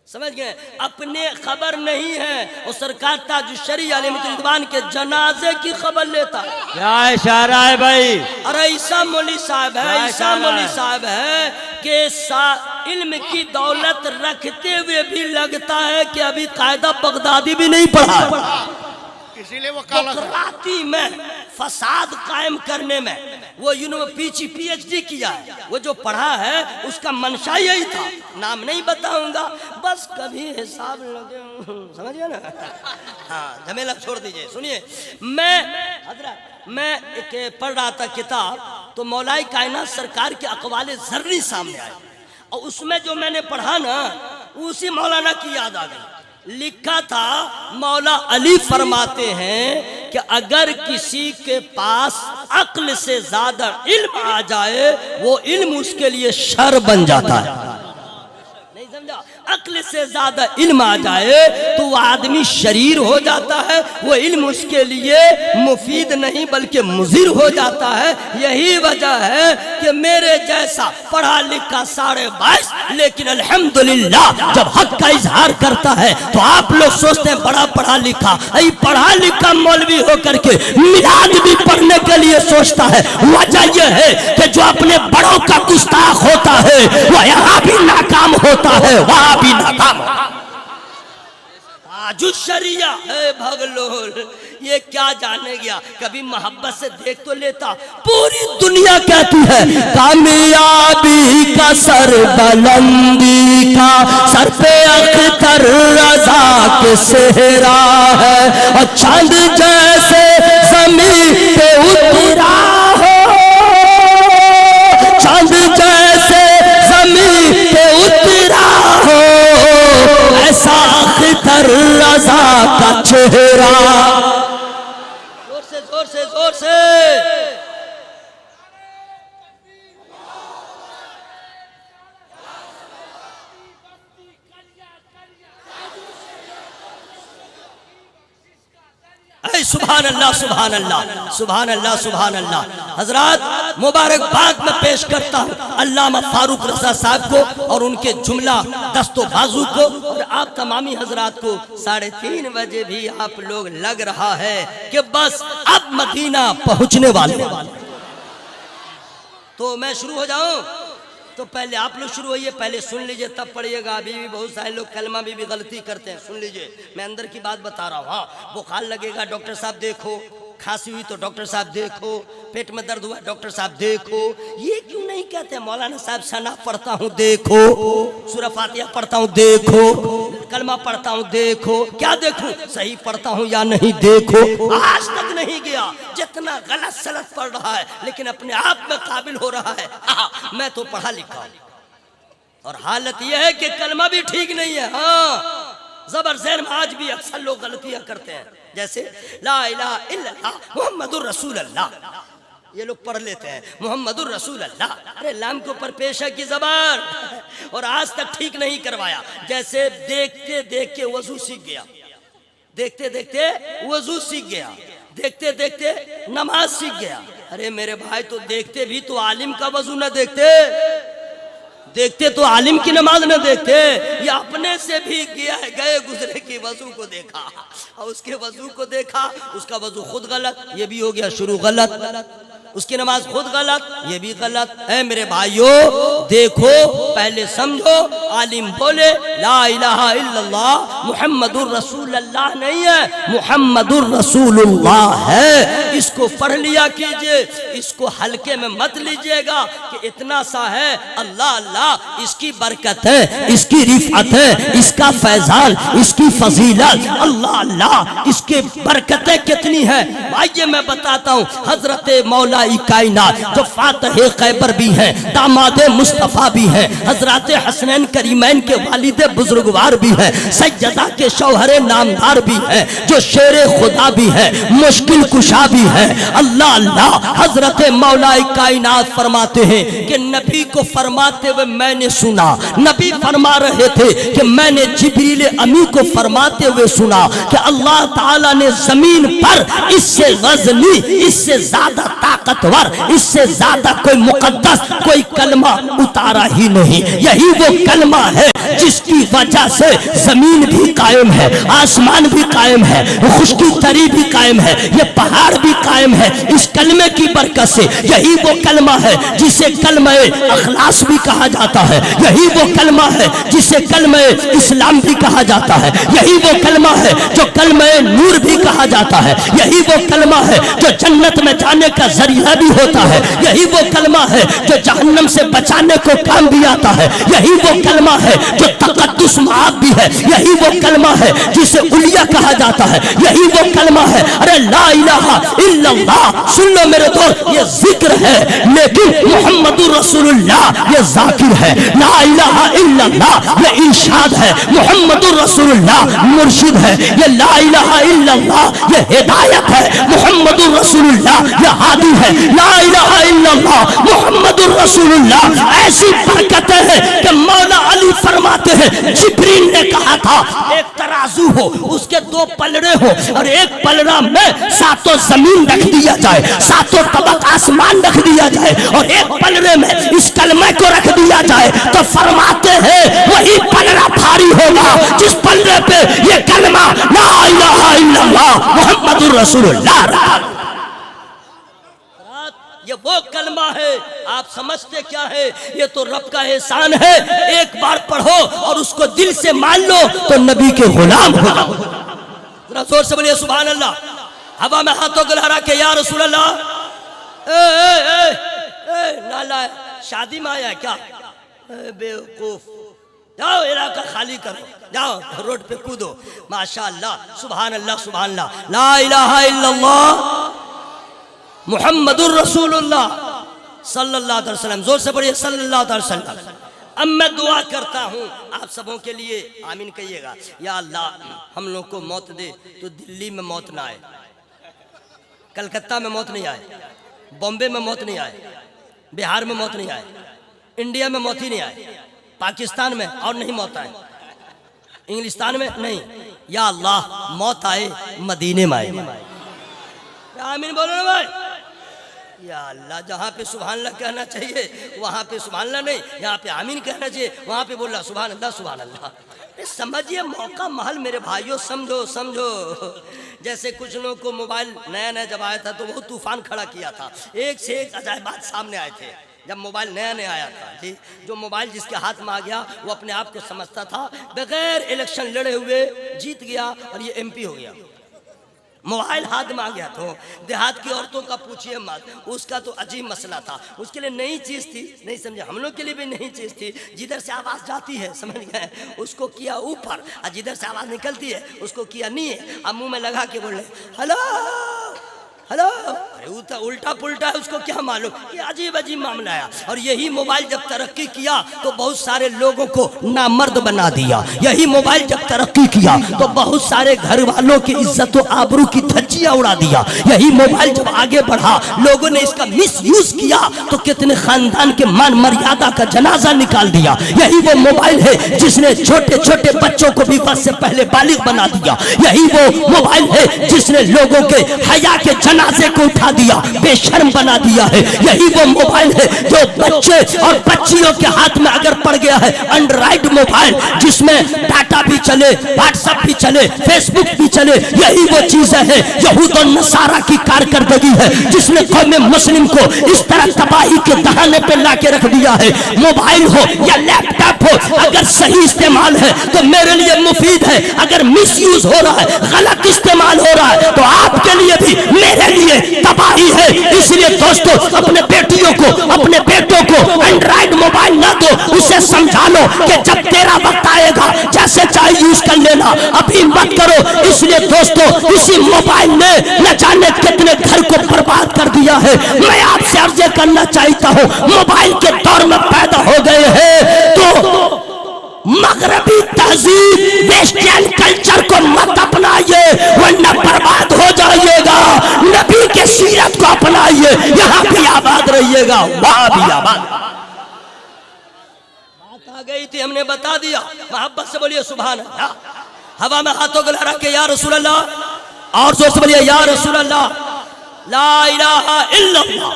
समझ गए। अपने खबर नहीं है और सरकार ताजुश्शरी अलैहिर्रिज़वान के जनाजे की खबर लेता है। क्या इशारा है भाई। अरे ऐसा मौलवी साहब है, ऐसा मौलवी साहब है कि इल्म की दौलत रखते हुए भी लगता है कि अभी कायदा बगदादी भी नहीं पढ़ा, इसीलिए वो बकराती में फसाद कायम करने में वो PhD किया है। वो जो पढ़ा है उसका मंशा यही था, नाम नहीं बताऊंगा, बस कभी हिसाब लगे, समझिए ना। हाँ झमेला छोड़ दीजिए। सुनिए, मैं एक पढ़ रहा था किताब, तो मौलाई कायनात सरकार के अक़वाले ज़र्री सामने आए और उसमें जो मैंने पढ़ा ना उसी मौलाना की याद आ गई। लिखा था मौला अली फरमाते हैं कि अगर किसी के पास अक्ल से ज्यादा इल्म आ जाए वो इल्म उसके लिए शर बन जाता है। नहीं समझा। अक्ल से ज्यादा इल्म आ जाए तो वह आदमी शरीर हो जाता है, वो इल्म उसके लिए मुफीद नहीं बल्कि मुज़िर हो जाता है। यही वजह है कि मेरे जैसा पढ़ा लिखा 22.5 लेकिन अल्हम्दुलिल्लाह जब हक का इजहार करता है तो आप लोग सोचते हैं बड़ा पढ़ा लिखा, पढ़ा लिखा मौलवी होकर के मिलाद भी पढ़ने के लिए सोचता है। वजह यह है कि जो अपने बड़ों का गुस्ताख होता है वह यहाँ भी नाकाम होता है, वहां भी नाकाम। ताजुश्शरिया है भगलोल, ये क्या जाने गया। कभी मोहब्बत से देख तो लेता। पूरी दुनिया कहती है कामयाबी का सर बुलंदी का सर पे अख्तर रजा के सेहरा है और चांद जैसे जमीन पे उतरा हो, चांद जैसे जमीन पे उतरा हो ऐसा अख्तर रजा का चेहरा। जोर से जोर से जोर से। सुभान अल्लाह सुभान अल्लाह सुभान अल्लाह सुभान अल्लाह। हजरात मुबारकबाद में पेश करता हूँ अल्लामा फारूक रज़ा साहब को और उनके जुमला दस्तो बाजू को और आप तमामी हजरात को। 3:30 बजे भी आप लोग लग रहा है कि बस अब मदीना पहुंचने वाले। तो मैं शुरू हो जाऊं तो पहले आप लोग शुरू होइए, पहले सुन लीजिए तब पढ़िएगा। अभी भी बहुत सारे लोग कलमा में भी गलती करते हैं, सुन लीजिए। मैं अंदर की बात बता रहा हूँ। हाँ बुखार लगेगा डॉक्टर साहब देखो, खांसी हुई तो डॉक्टर साहब देखो, पेट में दर्द हुआ डॉक्टर साहब देखो। ये क्यों नहीं कहते मौलाना साहब सना पढ़ता हूँ देखो, सूरह फातिहा पढ़ता हूँ देखो, कलमा पढ़ता हूँ देखो। क्या देखूं, सही पढ़ता हूँ या नहीं देखो। आज तक नहीं गया जितना गलत सलत पढ़ रहा है लेकिन अपने आप में काबिल हो रहा है। मैं तो पढ़ा लिखा और हालत यह है कि कलमा भी ठीक नहीं है। हाँ जबर ज़हन में आज भी अक्सर लोग गलतियां करते हैं, जैसे ला इलाहा इल्लल्लाह मुहम्मदुर रसूलुल्लाह, ये लोग पढ़ लेते हैं मुहम्मदुर रसूलुल्लाह। अरे लाम के ऊपर पेश है की जबर, और आज तक ठीक नहीं करवाया। जैसे देखते देख के वजू सीख गया, देखते देखते वजू सीख गया, देखते देखते नमाज सीख गया। अरे मेरे भाई तो देखते भी तो आलिम का वजू न देखते। देखते तो आलिम की नमाज न देखते, ये अपने से भी गए गुजरे की वजू को देखा और उसके वजू को देखा, उसका वजू खुद गलत, ये भी हो गया शुरू गलत, उसकी नमाज खुद गलत, ये भी गलत है। मेरे भाइयों देखो, पहले समझो, आलिम बोले ला इलाहा इल्लल्लाह मुहम्मदुर रसूलुल्लाह नहीं है, मुहम्मदुर रसूलुल्लाह है। इसको पढ़ लिया कीजिए, इसको हल्के में मत लीजिएगा कि इतना सा है, अल्लाह अल्लाह इसकी बरकत है, इसकी रिफअत है, इसका फैजान, इसकी फजीलत, अल्लाह अल्लाह इसके बरकतें कितनी है। आइए मैं बताता हूँ, हजरत मौला कायनात जो फातिह खैबर भी हैं, दामादे मुस्तफा भी हैं, हजरत हसनैन करीमैन के वालिदे बुजुर्गवार भी हैं, सैयदा के शौहरे नामदार भी हैं, जो शेरे खुदा भी है, मुश्किल कुशा भी है, अल्लाह अल्लाह। हजरत मौला कायनात फरमाते हैं कि नबी को फरमाते हुए मैंने सुना, नबी फरमा रहे थे कि मैंने जिब्रील अमी को फरमाते हुए सुना कि अल्लाह ताला ने जमीन पर इससे वजनी, इससे ज्यादा ताकतवर, इससे ज्यादा कोई मुकद्दस कोई कलमा उतारा ही नहीं। यही वो कलमा है जिसकी वजह से जमीन भी कायम है, आसमान भी कायम है, खुश्की तरी भी कायम है, ये पहाड़ भी कायम है इस कलमे की बरकत से। यही वो कलमा है जिसे कलमा अखलास भी कहा जाता है, यही वो कलमा है जिसे कलमा इस्लाम भी कहा जाता है, यही वो कलमा है जो कलमा नूर भी कहा जाता है, यही वो कलमा है जो जन्नत में जाने का जरिया भी होता है, यही वो कलमा है जो जहन्नम से बचाने को काम भी आता है, यही वो कलमा है जो तकद्दुस माफ भी है, यही वो कलमा है जिसे उलिया कहा जाता है, यही वो कलमा है। अरे ला इलाहा इल्लल्लाह सुन लो मेरे दोस्त, ये जिक्र है, लेकिन मुहम्मदुर रसूलुल्लाह ये जाकिर है। ला इलाहा इल्लल्लाह ये इरशाद है, मुहम्मदुर रसूलुल्लाह मुर्शिद है। ये ला इलाहा इल्लल्लाह ये हिदायत है, मुहम्मदुर रसूलुल्लाह ये हादी है। ला इलाहा इल्लल्लाह मुहम्मदुर रसूलुल्लाह ऐसी बरकतें हैं कि मौला अली फरमाते हैं, जिब्रील ने कहा था एक तराजू हो, उसके दो पलड़े हो, और एक पलड़ा में सातों जमीन रख दिया जाए, सातों तबक आसमान रख दिया जाए, और एक पलड़े में इस कलमे को रख दिया जाए, तो फरमाते हैं वही पलड़ा भारी होगा जिस पलड़े पे ये कलमा ला इलाहा इल्लल्लाह मुहम्मदुर रसूलुल्लाह। ये वो कलमा है, आप समझते क्या है, ये तो रब का एहसान है। एक बार पढ़ो और उसको दिल से मान लो तो नबी के गुलाम हो जाओ। जरा जोर से बोलिए सुभान अल्लाह, हवा में हाथों को लहरा के या रसूल अल्लाह। नाला शादी में आया क्या, बेवकूफ, जाओ इलाका खाली करो, जाओ रोड पे कूदो। माशाअल्लाह सुभान अल्लाह सुभान अल्लाह, ला इलाहा इल्लल्लाह मुहम्मदुर रसूलुल्लाह सल्लल्लाहु अलैहि वसल्लम। जोर से पढ़िए सल्लल्लाहु अलैहि वसल्लम। अब मैं दुआ करता हूँ आप सबों के लिए, आमीन कहिएगा। या अल्लाह हम लोग को मौत दे तो दिल्ली में मौत ना आए, कलकत्ता में मौत नहीं आए, बॉम्बे में मौत नहीं आए, बिहार में मौत नहीं आए, इंडिया में मौत ही नहीं आए, पाकिस्तान में और नहीं मौत आए, इंग्लिस्तान में नहीं। या अल्लाह मौत आए मदीने में आए। आमीन बोलो ना भाई। या अल्लाह जहाँ पे सुभान अल्लाह कहना चाहिए वहाँ पे सुभान अल्लाह नहीं, यहाँ पे आमीन कहना चाहिए वहाँ पे बोला सुभान अल्लाह सुभान अल्लाह। समझिए मौका महल मेरे भाइयों, समझो समझो। जैसे कुछ लोगों को मोबाइल नया नया जब आया था तो वो तूफान खड़ा किया था, एक से एक अजायब बात सामने आए थे जब मोबाइल नया नया आया था जी। जो मोबाइल जिसके हाथ में आ गया वो अपने आप को समझता था बगैर इलेक्शन लड़े हुए जीत गया और ये MP हो गया। मोबाइल हाथ में आ गया तो देहात की औरतों का पूछिए मत, उसका तो अजीब मसला था, उसके लिए नई चीज़ थी, नहीं समझे, हम लोग के लिए भी नई चीज़ थी। जिधर से आवाज़ जाती है समझ गए, उसको किया ऊपर, और जिधर से आवाज़ निकलती है उसको किया नीचे। अब मुंह में लगा के बोल रहे हेलो हेलो, अरे वो तो उल्टा पुल्टा है, उसको क्या मालूम। ये अजीब अजीब मामला है। और यही मोबाइल जब तरक्की किया तो बहुत सारे लोगों को नामर्द बना दिया। यही मोबाइल जब तरक्की किया तो बहुत सारे घर वालों की इज्जत और आबरू की धज्जियां उड़ा दिया। यही मोबाइल जब आगे बढ़ा लोगों ने इसका मिसयूज किया तो कितने खानदान के मान मर्यादा का जनाजा निकाल दिया। यही वो मोबाइल है जिसने छोटे छोटे बच्चों को भी वक्त से पहले बालिग बना दिया। यही वो मोबाइल है जिसने लोगों के हया के जनाजे को उठा दिया, बेशर्म बना दिया है। यही वो मोबाइल है जो बच्चे और बच्चियों के हाथ में अगर पड़ गया है, एंड्रॉइड मोबाइल जिसमें डाटा भी चले, व्हाट्सएप भी चले, फेसबुक भी चले। यही वो चीजें हैं यहूद और नसारा की कारकर्दगी है जिसने कौम मुस्लिम को इस तरह तबाही के दहाने पे ला के रख दिया है। मोबाइल हो या लैपटॉप हो, अगर सही इस्तेमाल है तो मेरे लिए मुफीद है, अगर मिसयूज हो रहा है, गलत इस्तेमाल हो रहा है तो आपके लिए भी मेरे लिए तबाही है। इसलिए दोस्तों, अपने बेटियों को, अपने बेटों को एंड्रॉइड मोबाइल ना दो, उसे समझा लो कि जब तेरा वक्त आएगा जैसे चाहे यूज कर लेना, अभी मत करो। इसलिए दोस्तों, इसी मोबाइल ने न जाने कितने घर को बर्बाद कर दिया है। मैं आपसे अर्ज करना चाहता हूँ, मोबाइल के दौर में पैदा हो गए हैं तो मगरबी तहजीब, वेस्टर्न कल्चर को मत अपनाइए वरना बर्बाद हो जाइएगा। नबी के सीरत को अपनाइए, यहाँ भी आबाद रहिएगा, वहां भी आबाद। बात आ गई थी, हमने बता दिया। मोहब्बत से बोलिए सुभान अल्लाह। हवा में हाथों को लहरा के या रसूल अल्लाह, और जोर से बोलिए या रसूल अल्लाह, ला इलाहा इल्लल्लाह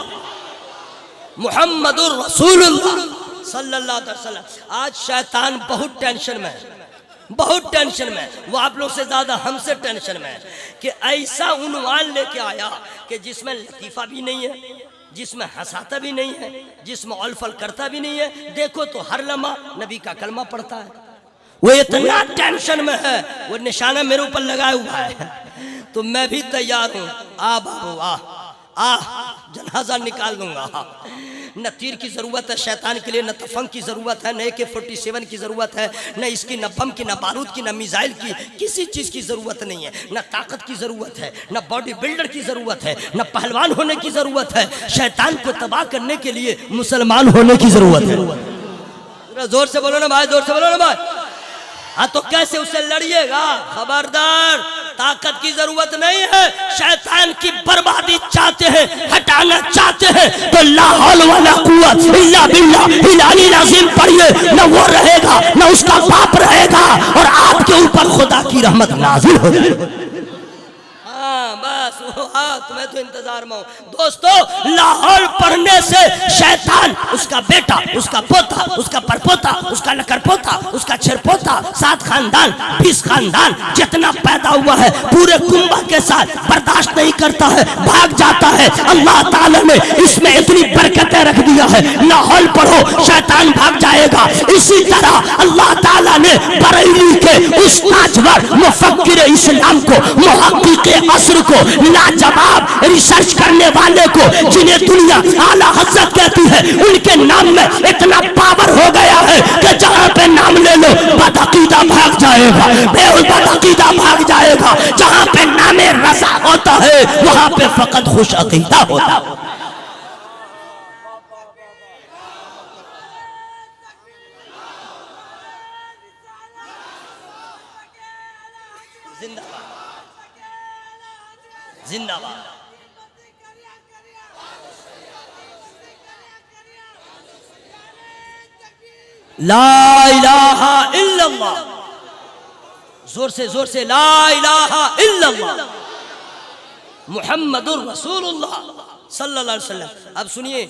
मुहम्मदुर रसूलुल्लाह सल्लल्लाहु अलैहि वसल्लम। आज शैतान बहुत टेंशन में है, बहुत टेंशन में। वो आप लोग से ज्यादा हमसे टेंशन में है कि ऐसा उन्वान लेके आया कि जिसमें लतीफा भी नहीं है, जिसमें हंसाता भी नहीं है, जिसमें अलफल करता भी नहीं है। देखो तो हर लम्हा नबी का कलमा पढ़ता है। वो इतना टेंशन में है, वो निशाना मेरे ऊपर लगाया हुआ है, तो मैं भी तैयार हूँ। आ बाबू आ जनाजा निकाल दूंगा। न तीर की जरूरत है शैतान के लिए, न तफंग की जरूरत है, न AK-47 की जरूरत है, न इसकी, न बम की, न बारूद की, न मिसाइल की, किसी चीज की जरूरत नहीं है। न ताकत की जरूरत है, न बॉडी बिल्डर की जरूरत है, न पहलवान होने की जरूरत है। शैतान को तबाह करने के लिए मुसलमान होने की जरूरत है। जोर से बोलो ना भाई, जोर से बोलो ना भाई। हाँ तो कैसे उससे लड़िएगा? खबरदार, ताकत की जरूरत नहीं है। शैतान की बर्बादी चाहते हैं, हटाना चाहते हैं तो ला हौल वला कुव्वत इल्ला बिल्लाह अली अज़ीम पढ़िए, न वो रहेगा न उसका बाप रहेगा और आपके ऊपर खुदा की रहमत नाज़िल हो जाएगी। बस तुम्हें तो इंतजार में हूं। दोस्तों, लाहौल पढ़ने से शैतान, उसका बेटा, उसका पोता, उसका परपोता, उसका लकड़पोता, उसका छेरपोता, 7 खानदान 20 खानदान जितना पैदा हुआ है पूरे कुंबा के साथ बर्दाश्त नहीं करता है, भाग जाता है। अल्लाह ताला ने इसमें इतनी बरकतें रख दिया है, लाहौल पढ़ो शैतान भाग जाएगा। इसी तरह अल्लाह ताला ने बरेली के उस ताजवर मुफक्किर इस्लाम को, मुहक्किक असर को, लाजवाब रिसर्च करने वाले को, जिन्हें दुनिया आला हज़रत कहती है, उनके नाम में इतना पावर हो गया है कि जहां पे नाम ले लो बदअकीदा भाग जाएगा, बदअकीदा भाग जाएगा। जहां पे नामे रज़ा होता है वहां पे फकत खुश अकीदा होता है। जिंदाबाद। ला इलाहा इल्लल्लाह, जोर से ला इलाहा इल्लल्लाह मुहम्मदुर रसूलुल्लाह सल्लल्लाहु अलैहि वसल्लम। अब सुनिए,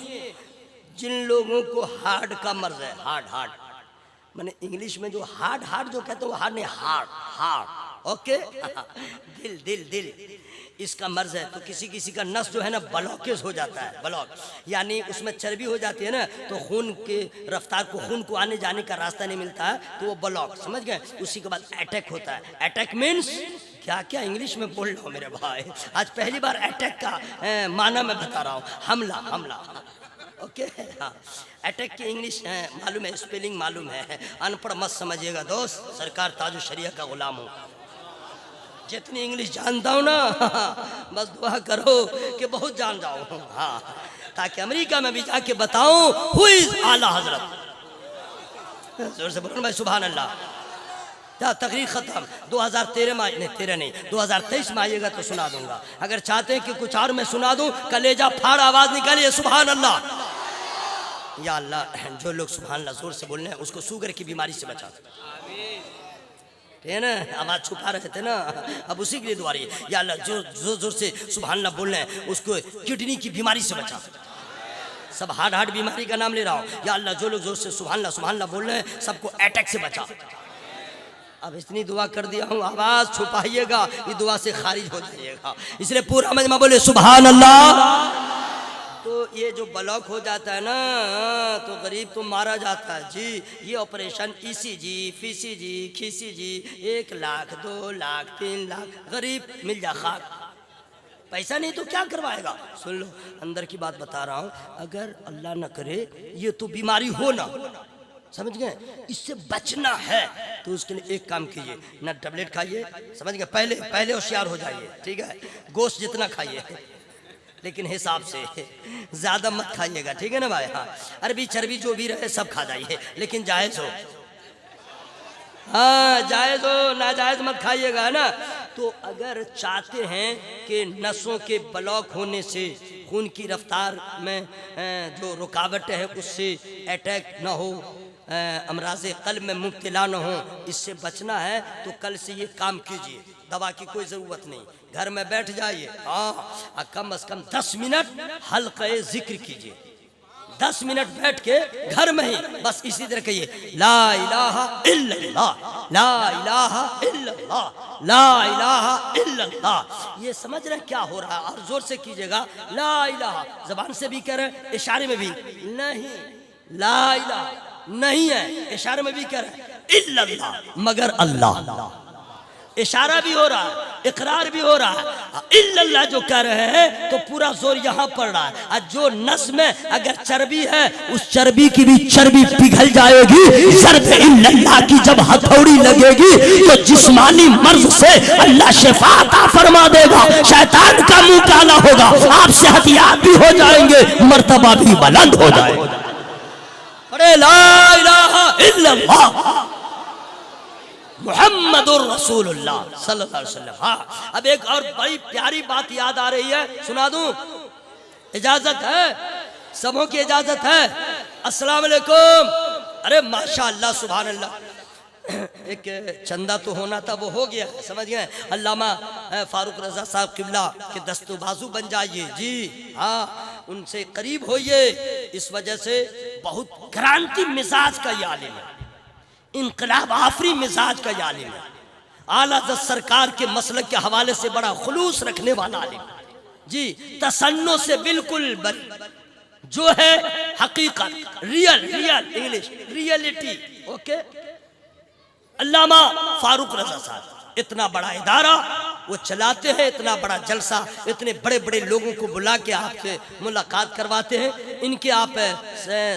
जिन लोगों को हार्ट का मर्ज है, हार्ट माने इंग्लिश में जो हार्ट जो कहते हैं वो हार्ट नहीं, हार्ट ओके दिल इसका मर्ज है। तो किसी का नस जो है ना ब्लॉकेज हो जाता है, ब्लॉक यानी उसमें चर्बी हो जाती है ना, तो खून के रफ्तार को, खून को आने जाने का रास्ता नहीं मिलता है, तो वो ब्लॉक, समझ गए। उसी के बाद अटैक होता है। अटैक मीन्स क्या इंग्लिश में बोल रहा हूँ मेरे भाई, आज पहली बार अटैक का माना मैं बता रहा हूँ। हमला ओके। हाँ, अटैक की इंग्लिश मालूम है, स्पेलिंग मालूम है, अनपढ़ मत समझिएगा दोस्त, सरकार ताजु शरिया का गुलाम हूँ। जितनी इंग्लिश जानता हूँ ना बस दुआ करो कि बहुत जान जाऊँ, हाँ, ताकि अमेरिका में भी जाके बताऊँ हु इज आला हजरत। जोर से बोलो भाई सुभान अल्लाह। तकरीर खत्म। 2013 में नहीं, 13 नहीं, 2023 में आइएगा तो सुना दूंगा। अगर चाहते हैं कि कुछ और मैं सुना दूं, कलेजा फाड़ आवाज निकालिए सुभान अल्लाह। या अल्लाह, जो लोग सुभान अल्लाह जोर से बोलने हैं उसको शुगर की बीमारी से बचा। ठीक है ना, आवाज छुपा रहे थे ना, अब उसी के लिए दुआ रही है। या अल्लाह जो जोर जोर से सुभान अल्लाह बोल रहे हैं उसको किडनी की बीमारी से बचा। सब हार्ट बीमारी का नाम ले रहा हूँ। या अल्लाह जो लोग जोर से सुभान अल्लाह बोल रहे हैं सबको अटैक से बचा। अब इतनी दुआ कर दिया हूँ, आवाज छुपाइएगा, ये दुआ से खारिज हो जाइएगा, इसलिए पूरा मजमा बोले सुभान अल्लाह। तो ये जो ब्लॉक हो जाता है ना तो गरीब तो मारा जाता है जी। ये ऑपरेशन ईसीजी, फीसीजी, खीसीजी 1 लाख 2 लाख 3 लाख, गरीब मिल जा खाक। पैसा नहीं तो क्या करवाएगा। सुन लो अंदर की बात बता रहा हूँ, अगर अल्लाह न करे ये तो बीमारी हो ना, समझ गए, इससे बचना है तो उसके लिए एक काम कीजिए, ना टैबलेट खाइए, समझ गए, पहले होशियार हो जाइए, ठीक है। गोश्त जितना खाइए लेकिन हिसाब से, ज्यादा मत खाइएगा, ठीक है ना भाई। हाँ, अरबी चर्बी जो भी रहे सब खा जाइए लेकिन जायज हो। हाँ जायज हो, नाजायज मत खाइएगा ना। तो अगर चाहते हैं कि नसों के ब्लॉक होने से खून की रफ्तार में जो रुकावटें हैं उससे अटैक ना हो, अमराज़े क़ल्ब में मुब्तला न हो, इससे बचना है तो कल से ये काम कीजिए। दवा की कोई ज़रूरत नहीं, घर में बैठ जाइए, हाँ कम से कम 10 मिनट हल्क़े ज़िक्र कीजिए। 10 मिनट बैठ के घर में ही बस इसी तरह कहिए ला इलाहा इल्लल्लाह, ला इलाहा इल्लल्लाह, ला इलाहा इल्लल्लाह। ये समझ रहे क्या हो रहा है। और जोर से कीजिएगा, ला इलाहा ज़बान से भी कह रहे हैं, इशारे में भी नहीं, ला इलाहा नहीं है, इशारे में भी कह रहे हैं इल्लल्लाह मगर अल्लाह, इशारा भी हो रहा है, इकरार भी हो रहा है। इल्लल्लाह जो कह रहे हैं तो पूरा जोर यहाँ पड़ रहा है। और जो नस में अगर चर्बी है उस चर्बी की भी चर्बी पिघल जाएगी। ज़र्ब इल्लल्लाह की जब हथौड़ी लगेगी तो जिस्मानी मर्ज से अल्लाह शिफा अता फरमा देगा, शैतान का मुंह काला होगा, आप सेहतियाब भी हो जाएंगे, मर्तबा भी बुलंद हो जाएगा। अरे ला इलाहा इल्लल्लाह मुहम्मदुर रसूलुल्लाह सल्लल्लाहु अलैहि वसल्लम। हाँ, अब एक और बड़ी प्यारी बात याद आ रही है, सुना दूं? इजाजत है? सबों की इजाजत है? अस्सलाम वालेकुम। अरे माशाअल्लाह सुभान अल्लाह। एक चंदा तो होना था, वो हो गया, समझ गए। अल्लामा फारूक रजा साहब किबला के दस्तो बाजू बन जाइए जी। हाँ, उनसे करीब होइए। इस वजह से बहुत क्रांति मिजाज का ये आलिम है, इनकलाब आफरी मिजाज का ये आलिम है, आला हज़रत सरकार के मसलक के हवाले से बड़ा खुलूस रखने वाला आलिम जी। तसन्नो से बिल्कुल जो है हकीकत, रियल इंग्लिश रियलिटी, ओके। अल्लामा फारूक रजा साहब इतना बड़ा इदारा वो चलाते हैं, इतना बड़ा जलसा, इतने बड़े बड़े लोगों को बुला के आपसे मुलाकात करवाते हैं। इनके आप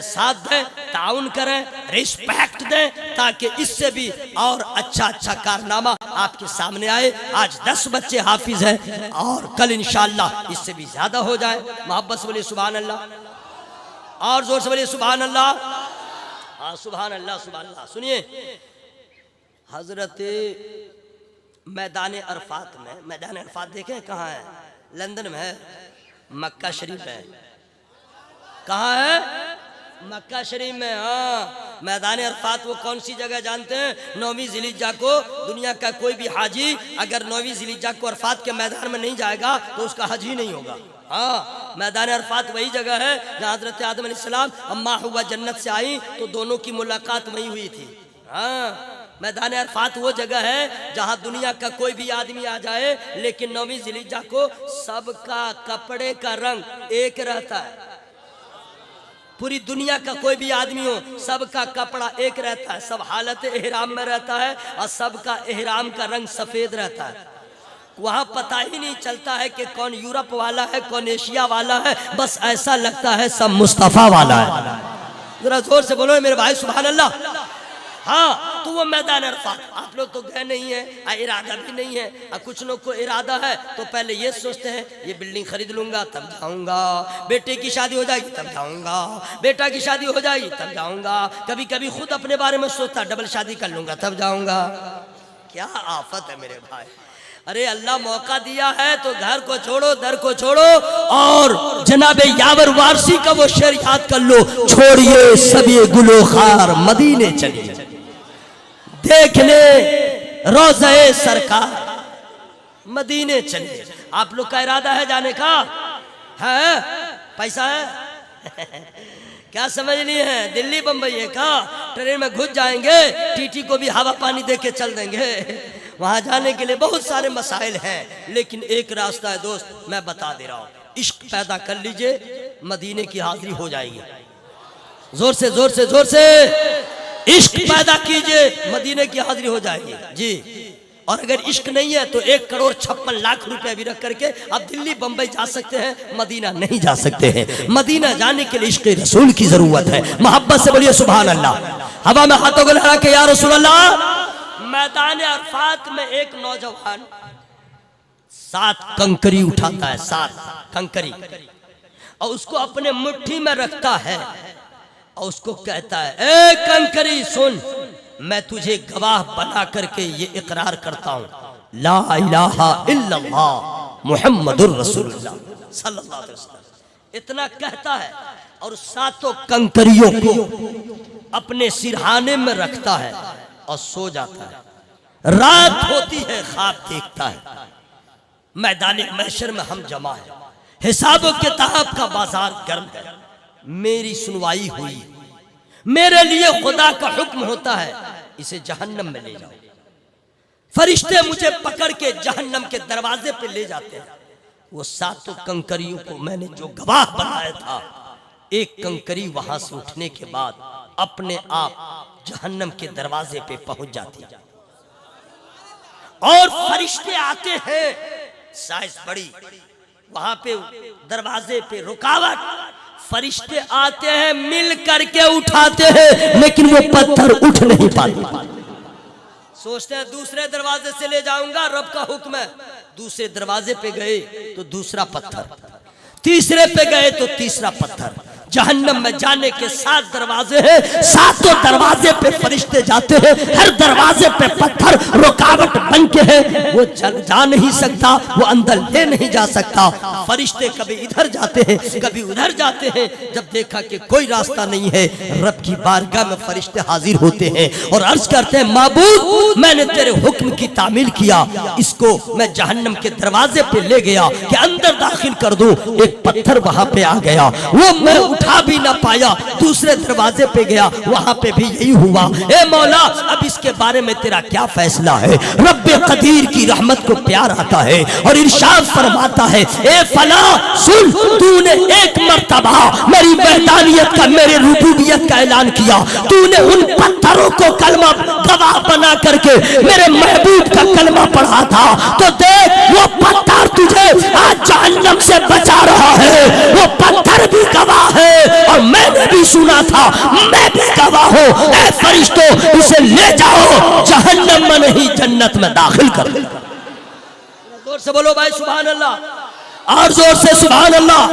साथ दें, ताउन करें, रिस्पेक्ट दें, ताकि इससे भी और अच्छा कारनामा आपके सामने आए। आज 10 बच्चे हाफिज हैं और कल इंशाअल्लाह इससे भी ज्यादा हो जाए। मोहब्बत से बोलिए सुभान अल्लाह, और जोर से बोलिए सुभान अल्लाह। हाँ सुभान अल्लाह सुभान अल्लाह। सुनिए, हजरत मैदान अरफात में, मैदान अरफात देखें कहाँ है? लंदन में है, मक्का शरीफ है। कहाँ है? मक्का शरीफ में। हाँ, मैदान अरफात वो कौन सी जगह जानते हैं? 9वीं ज़िलहिज्जा को दुनिया का कोई भी हाजी अगर 9वीं ज़िलहिज्जा को अरफात के मैदान में नहीं जाएगा तो उसका हज ही नहीं होगा। हाँ, मैदान अरफात वही जगह है जहाँ हजरत आदम अलैहिस्सलाम अम्मा हुआ जन्नत से आई तो दोनों की मुलाकात वही हुई थी। हाँ, मैदान अरफात वो जगह है जहां दुनिया का कोई भी आदमी आ जाए, लेकिन 9वीं ज़िलहिज्जा को सबका कपड़े का रंग एक रहता है। पूरी दुनिया का कोई भी आदमी हो, सबका कपड़ा एक रहता है, सब हालत एहराम में रहता है और सबका एहराम का रंग सफेद रहता है। वहां पता ही नहीं चलता है कि कौन यूरोप वाला है, कौन एशिया वाला है, बस ऐसा लगता है सब मुस्तफा वाला है। जरा जोर से बोलो मेरे भाई सुभान अल्लाह। हाँ, तो वो मैदान अरफात आप लोग तो गए नहीं है, इरादा भी नहीं है। कुछ लोग को इरादा है तो पहले ये सोचते हैं ये बिल्डिंग खरीद लूंगा तब जाऊंगा, बेटे की शादी हो जाएगी तब जाऊंगा, बेटा की शादी हो जाएगी तब जाऊंगा, कभी कभी खुद अपने बारे में सोचता डबल शादी कर लूंगा तब जाऊंगा। क्या आफत है मेरे भाई। अरे अल्लाह मौका दिया है तो घर को छोड़ो, दर को छोड़ो और जनाबे यावर वारसी का वो शेर याद कर लो, छोड़िए सभी गुलोखार मदीने चलिए, देखने रोज़े सरकार मदीने चले। आप लोग का इरादा है जाने का? है? पैसा है? क्या समझ लिए हैं? दिल्ली बंबई है का? ट्रेन में घुस जाएंगे, टीटी को भी हवा पानी दे के चल देंगे। वहां जाने के लिए बहुत सारे मसाइल हैं, लेकिन एक रास्ता है दोस्त, मैं बता दे रहा हूँ। इश्क पैदा कर लीजिए, मदीने की हाजिरी हो जाएगी। जोर से जोर से जोर से इश्क पैदा कीजिए, मदीने की हाजिरी हो जाएगी जी। और अगर इश्क नहीं है तो 1,56,00,000 रुपए भी रख करके आप दिल्ली बंबई जा सकते हैं, मदीना नहीं जा सकते हैं। मदीना जाने के लिए इश्क रसूल की जरूरत है। मोहब्बत से बोलिए सुभान अल्लाह। हवा में हाथों को लगा के या रसूल अल्लाह। मैदान अरफात में एक नौजवान 7 कंकरी उठाता है, 7 कंकरी, और उसको अपने मुट्ठी में रखता है और उसको कहता है, ए कंकरी सुन, मैं तुझे गवाह बना करके ये इकरार करता हूं, ला इलाहा इल्लल्लाह मुहम्मदुर रसूलुल्लाह सल्लल्लाहु अलैहि वसल्लम। इतना कहता है और 7 कंकरियों को अपने सिरहाने में रखता है और सो जाता है। रात होती है, ख्वाब देखता है, मैदान महशर में हम जमा है, हिसाब किताब का बाजार गर्म है, मेरी सुनवाई हुई, मेरे लिए खुदा का हुक्म होता है, इसे जहन्नम में ले जाओ। फरिश्ते मुझे पकड़ के जहन्नम के दरवाजे पे ले जाते हैं। वो 7 कंकरियों को मैंने जो गवाह बनाया था, एक कंकरी वहां से उठने के बाद अपने आप जहन्नम के दरवाजे पे पहुंच जाती है और फरिश्ते आते हैं, साइज बड़ी, वहां पे दरवाजे पे रुकावट, फरिश्ते आते हैं, मिल करके उठाते हैं, लेकिन वो पत्थर उठ नहीं पाते। सोचते हैं दूसरे दरवाजे से ले जाऊंगा, रब का हुक्म है। दूसरे दरवाजे पे गए तो दूसरा पत्थर, तीसरे पे गए तो तीसरा पत्थर। जहन्नम में जाने के 7 दरवाजे हैं, 7 दरवाजे पे फरिश्ते जाते हैं, हर दरवाजे पे पत्थर रुकावट बन के है, वो जा नहीं सकता, वो अंदर ले नहीं जा सकता। फरिश्ते कभी इधर जाते हैं, कभी उधर जाते हैं। जब देखा कि कोई रास्ता नहीं है, रब की बारगाह में फरिश्ते हाजिर होते हैं और अर्ज करते हैं, माबूद मैंने तेरे हुक्म की तामील किया, इसको मैं जहन्नम के दरवाजे पे ले गया कि अंदर दाखिल कर दूं। एक पत्थर वहां पे आ गया, वो मैं उठा भी ना पाया, दूसरे दरवाजे पे गया, वहां पे भी यही हुआ। ए मौला, अब इसके बारे में तेरा क्या फैसला है? रब्बे कदीर की रहमत को प्यार आता है और इरशाद फरमाता है, ए फला सुन, तूने एक मर्तबा मेरी वहदानियत का, मेरे रुबूबियत का ऐलान किया, तूने उन पत्थरों को कलमा गवाह बना करके मेरे महबूब का कलमा पढ़ा था, तो देख वो पत्थर तुझे आज जहन्नम से बचा रहा है। वो पत्थर भी गवाह है और मैंने भी सुना था, मैं भी गवाह हूं। ऐ फरिश्तों, इसे ले जाओ, जहन्नम में नहीं जन्नत में दाखिल कर। जोर से बोलो भाई सुभान अल्लाह, और जोर से सुभान अल्लाह।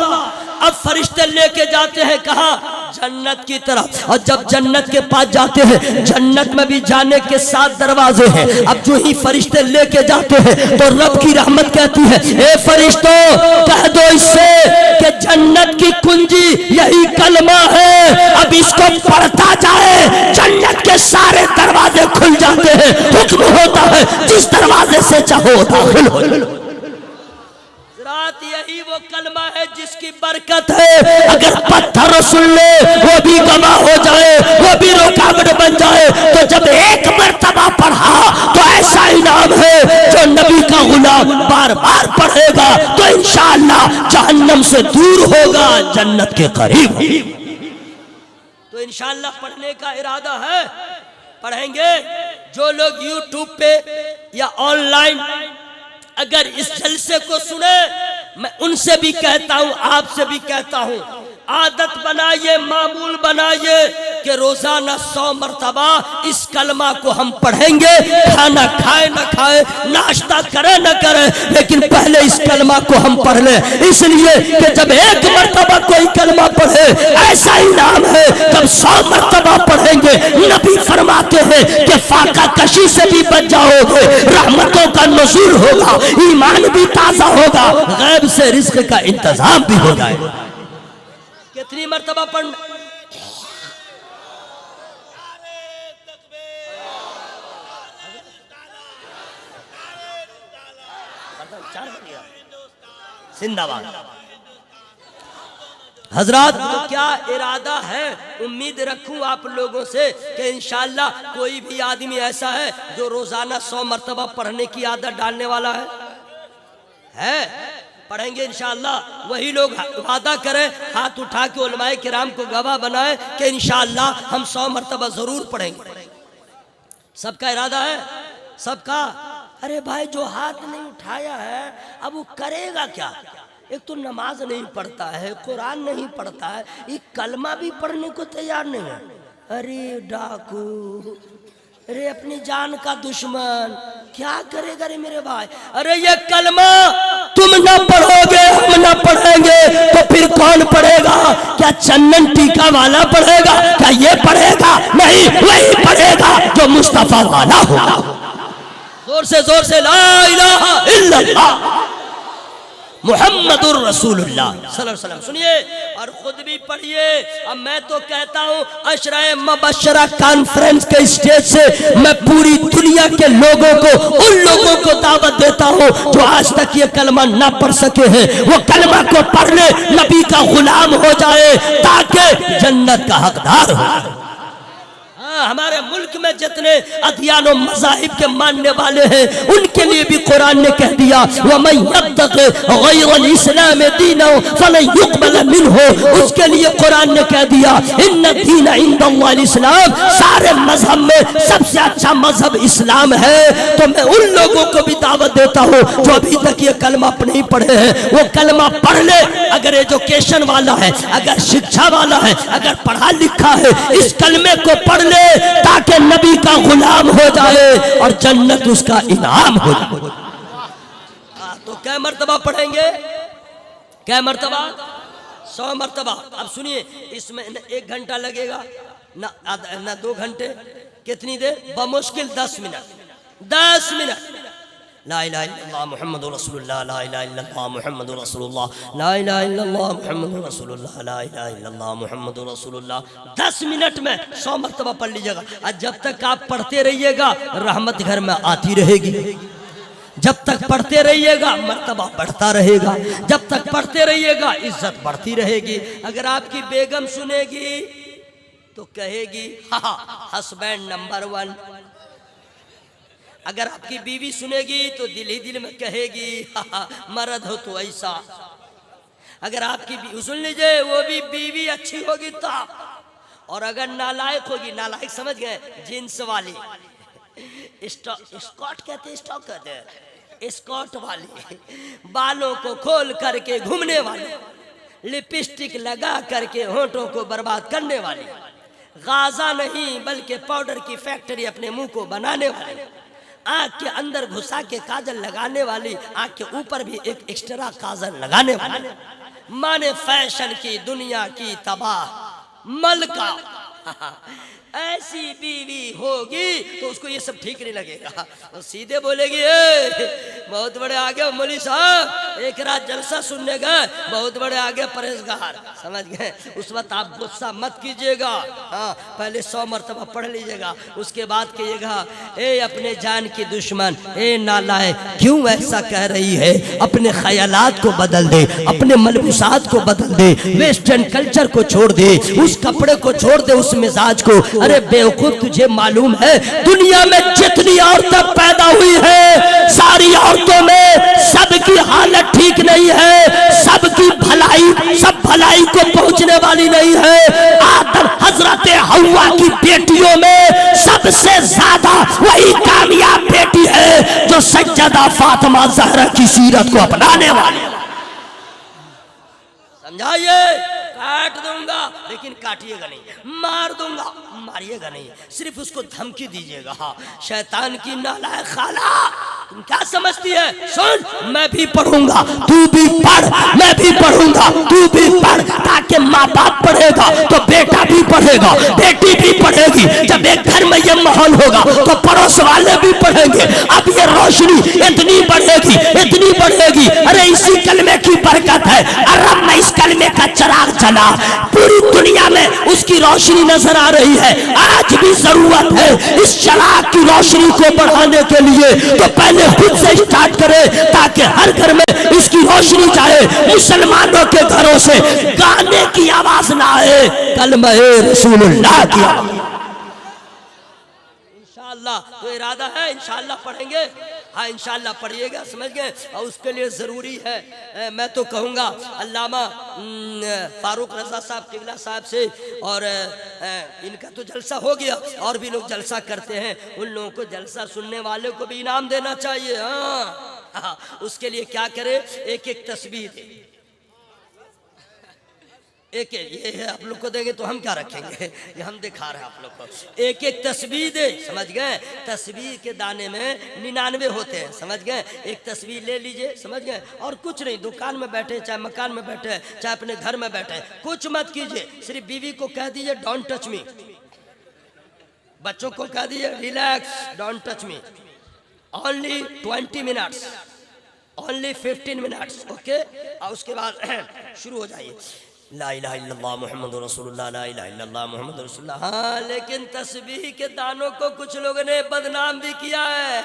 अब फरिश्ते लेके जाते हैं कहा? जन्नत की तरफ। और जब जन्नत के पास जाते हैं, जन्नत में भी जाने के 7 दरवाजे हैं। अब जो ही फरिश्ते लेके जाते हैं तो रब की रहमत कहती है, ए फरिश्तों कह दो इससे कि जन्नत की कुंजी यही कलमा है, अब इसको पढ़ता जाए, जन्नत के सारे दरवाजे खुल जाते हैं। हुक्म होता है जिस दरवाजे से चाहो दाखिल हो। यही वो कलमा है जिसकी बरकत है, अगर पत्थर सुन ले वो भी गवाह हो जाए, वो भी रुकावट बन जाए, तो जब एक मर्तबा पढ़ा तो ऐसा इनाम है जो नबी का गुलाम बार बार पढ़ेगा तो इंशाअल्लाह जहन्नम से दूर होगा, जन्नत के करीब। तो इंशाअल्लाह पढ़ने का इरादा है, पढ़ेंगे। जो लोग यूट्यूब पे या ऑनलाइन अगर इस जलसे को सुने, मैं उनसे भी कहता हूं, आपसे भी कहता हूं, आदत बनाइए, मामूल बनाइए कि रोजाना 100 मरतबा इस कलमा को हम पढ़ेंगे। खाना खाए न खाए, नाश्ता करे न करे, लेकिन पहले इस कलमा को हम पढ़ ले, इसलिए कि जब एक मरतबा कोई कलमा पढ़े ऐसा इनाम है, तब 100 मरतबा पढ़ेंगे। नबी फरमाते हैं कि फाका कशी से भी बच जाओगे, रहमतों का नुज़ूल होगा, ईमान भी ताजा होगा, गैब से रिज़्क़ का इंतजाम भी हो जाएगा। कितनी मर्तबा पढ़ना? जिंदाबाद। हजरात, तो क्या इरादा है, उम्मीद रखूं आप लोगों से कि इंशाअल्लाह कोई भी आदमी ऐसा है जो रोजाना 100 मरतबा पढ़ने की आदत डालने वाला है? पढ़ेंगे इंशाअल्लाह। वही लोग वादा करें, हाथ उठा के उलमाए किराम को गवाह बनाए कि इंशाअल्लाह हम 100 मरतबा जरूर पढ़ेंगे। सबका इरादा है? सबका? अरे भाई, जो हाथ नहीं उठाया है अब वो करेगा क्या? एक तो नमाज नहीं पढ़ता है, कुरान नहीं पढ़ता है, एक कलमा भी पढ़ने को तैयार नहीं है। अरे डाकू, अरे अपनी जान का दुश्मन, क्या करेगा रे मेरे भाई? अरे ये कलमा तुम ना पढ़ोगे, हम ना पढ़ेंगे तो फिर कौन पढ़ेगा? क्या चंदन टीका वाला पढ़ेगा? क्या ये पढ़ेगा? नहीं, वही पढ़ेगा जो मुस्तफा वाला होगा। जोर से ला इलाहा इल्लल्लाह मुहम्मदुर रसूलुल्लाह सल्लल्लाहु अलैहि वसल्लम सुनिए और खुद भी पढ़िए। अब मैं तो कहता हूँ अशरा मुबशरा कॉन्फ्रेंस के स्टेज से मैं पूरी दुनिया के लोगों को, उन लोगों को दावत देता हूँ जो आज तक ये कलमा ना पढ़ सके हैं, वो कलमा को पढ़ ले, नबी का गुलाम हो जाए ताकि जन्नत का हकदार हो। हमारे मुल्क में जितने अदियान और मज़ाहिब के मानने वाले हैं उनके लिए भी कुरान ने कह दिया वमन यब्तग़ि गैरल इस्लाम दीनन फलन युक़बल मिन्हु। उसके लिए कुरान ने कह दिया इन्न दीन इंदल्लाहिल इस्लाम। सारे मजहब में सबसे अच्छा मजहब इस्लाम है। तो मैं उन लोगों को भी दावत देता हूँ जो अभी तक ये कलमा नहीं पढ़े हैं, वो कलमा पढ़ ले। अगर एजुकेशन वाला है, अगर शिक्षा वाला है, अगर पढ़ा लिखा है, इस कलमे को पढ़ ले ताकि नबी का गुलाम हो जाए और जन्नत उसका इनाम हो जाए। तो क्या मर्तबा पढ़ेंगे? क्या मर्तबा? 100 मर्तबा। अब सुनिए, इसमें न 1 घंटा लगेगा न 2 घंटे, कितनी देर? बमुश्किल 10 मिनट। 10 मिनट। ला इलाहा इल्लल्लाह मुहम्मदुर रसूलुल्लाह, ला इलाहा इल्लल्लाह मुहम्मदुर रसूलुल्लाह, ला इलाहा इल्लल्लाह मुहम्मदुर रसूलुल्लाह, ला इलाहा इल्लल्लाह मुहम्मदुर रसूलुल्लाह। 10 मिनट में 100 मरतबा पढ़ लीजिएगा। और जब तक आप पढ़ते रहिएगा रहमत घर में आती रहेगी। जब तक पढ़ते रहिएगा मर्तबा बढ़ता रहेगा। जब तक पढ़ते रहिएगा इज्जत बढ़ती रहेगी। अगर आपकी बेगम सुनेगी तो कहेगी हा हस्बैंड नंबर 1। अगर आपकी बीवी सुनेगी तो दिल ही दिल में कहेगी मर्द हो तो ऐसा। अगर आपकी सुन लीजिए, वो भी बीवी अच्छी होगी तो, और अगर नालायक होगी, नालायक समझ गए, जींस वाली, स्कॉट कहते हैं, स्टॉक कहते हैं, स्कॉट वाली, बालों को खोल करके घूमने वाली, लिपस्टिक लगा करके होंठों को बर्बाद करने वाली, गाजा नहीं बल्कि पाउडर की फैक्ट्री अपने मुंह को बनाने वाली, आँख के अंदर घुसा के काजल लगाने वाली, आँख के ऊपर भी एक एक्स्ट्रा काजल लगाने वाली, माने फैशन की दुनिया की तबाह मलका। ऐसी बीवी होगी तो उसको ये सब ठीक नहीं लगेगा। तो सीधे बोलेगी बहुत बड़े आगे मौलवी साहब, एक रात जलसा सुनने गए, बहुत बड़े आगे परहेजगार, समझ गए। उस वक्त आप गुस्सा मत कीजिएगा, हाँ पहले 100 मरतबा पढ़ लीजिएगा, उसके बाद कहिएगा ए अपने जान की दुश्मन, ए नालायक, क्यों ऐसा कह रही है? अपने ख्यालात को बदल दे, अपने मलबूसात को बदल दे, वेस्टर्न कल्चर को छोड़ दे, उस कपड़े को छोड़ दे, उस मिजाज को। अरे बेवकूफ, तुझे मालूम है दुनिया में जितनी औरतें पैदा हुई है सारी औरतों में सबकी हालत ठीक नहीं है, सबकी भलाई सब भलाई को पहुंचने वाली नहीं है। आदम हजरत हव्वा की बेटियों में सबसे ज्यादा वही कामयाब बेटी है जो सज्जदा फातिमा ज़हरा की सीरत को अपनाने वाली। समझाइए, काट दूंगा लेकिन काटिएगा नहीं, मार दूंगा मारिएगा नहीं, सिर्फ उसको धमकी दीजिएगा। हाँ, शैतान की नालायक खाला, तुम क्या समझती है? सुन, मैं भी पढ़ूंगा, तू भी पढ़, मैं भी पढ़ूंगा, तू भी पढ़, ताकि माँ बाप पढ़ेगा तो बेटा भी पढ़ेगा, बेटी भी पढ़ेगी। जब एक घर में ये माहौल होगा तो पड़ोस वाले भी पढ़ेंगे। अब ये रोशनी इतनी बढ़ेगी, इतनी बढ़ेगी। अरे इसी कलमे की बरकत है, अरब में इस कलमे का चिराग चला। पूरी दुनिया में उसकी रोशनी नजर आ रही है। आज भी जरूरत है इस चिराग की रोशनी को बढ़ाने के लिए, तो पहले खुद से स्टार्ट करे ताकि हर घर में इसकी रोशनी जाए। मुसलमानों के घरों से गाने की आवाज ना आए, कलमा रसूलुल्लाह की आवाज। इंशाअल्लाह तो इरादा है, इंशाअल्लाह पढ़ेंगे। हाँ इंशाअल्लाह पढ़िएगा, समझ गए। और उसके लिए ज़रूरी है, मैं तो कहूँगा अल्लामा फारूक रज़ा साहब किबला साहब से, और इनका तो जलसा हो गया, और भी लोग जलसा करते हैं, उन लोगों को जलसा सुनने वाले को भी इनाम देना चाहिए। हाँ उसके लिए क्या करे, एक एक तस्बीह दे, एक ये है आप लोग को देंगे तो हम क्या रखेंगे, ये हम दिखा रहे हैं आप लोग को। एक एक तस्बीह दे, समझ गए। तस्बीह के दाने में 99 होते हैं, समझ गए। एक तस्बीह ले लीजिए, समझ गए। और कुछ नहीं, दुकान में बैठे चाहे मकान में बैठे चाहे अपने घर में बैठे, कुछ मत कीजिए। सिर्फ बीवी को कह दीजिए डोंट टच मी, बच्चों को कह दीजिए relax, don't touch me, only 20 minutes, only 15 minutes, okay. और उसके बाद शुरू हो जाइए, ला इलाहा इल्लल्लाह मुहम्मद रसूलुल्लाह, ला इलाहा इल्लल्लाह मुहम्मद रसूलुल्लाह। हाँ लेकिन तस्बीह के दानों को कुछ लोगों ने बदनाम भी किया है।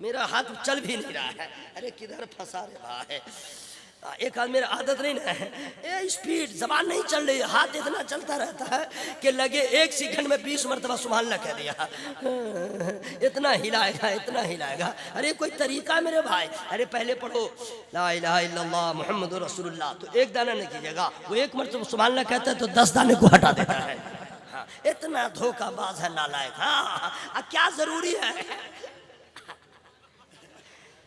मेरा हाथ चल भी नहीं रहा है, अरे किधर फंसा रहा है। एक आदमी, मेरा आदत नहीं ना है, ये स्पीड जबान नहीं चल रही, हाथ इतना चलता रहता है कि लगे 1 सेकंड में 20 मरतबा सुभान अल्लाह कह दिया। इतना हिलाएगा, इतना हिलाएगा। अरे कोई तरीका मेरे भाई, अरे पहले पढ़ो ला इलाहा इल्लल्लाह मुहम्मद रसूलुल्लाह, तो एक दाना नहीं कीजिएगा। वो 1 मरतबा सुभान अल्लाह कहता है तो 10 दाने को हटा देता है। हाँ, इतना धोखाबाज है, नालायक। हाँ क्या जरूरी है,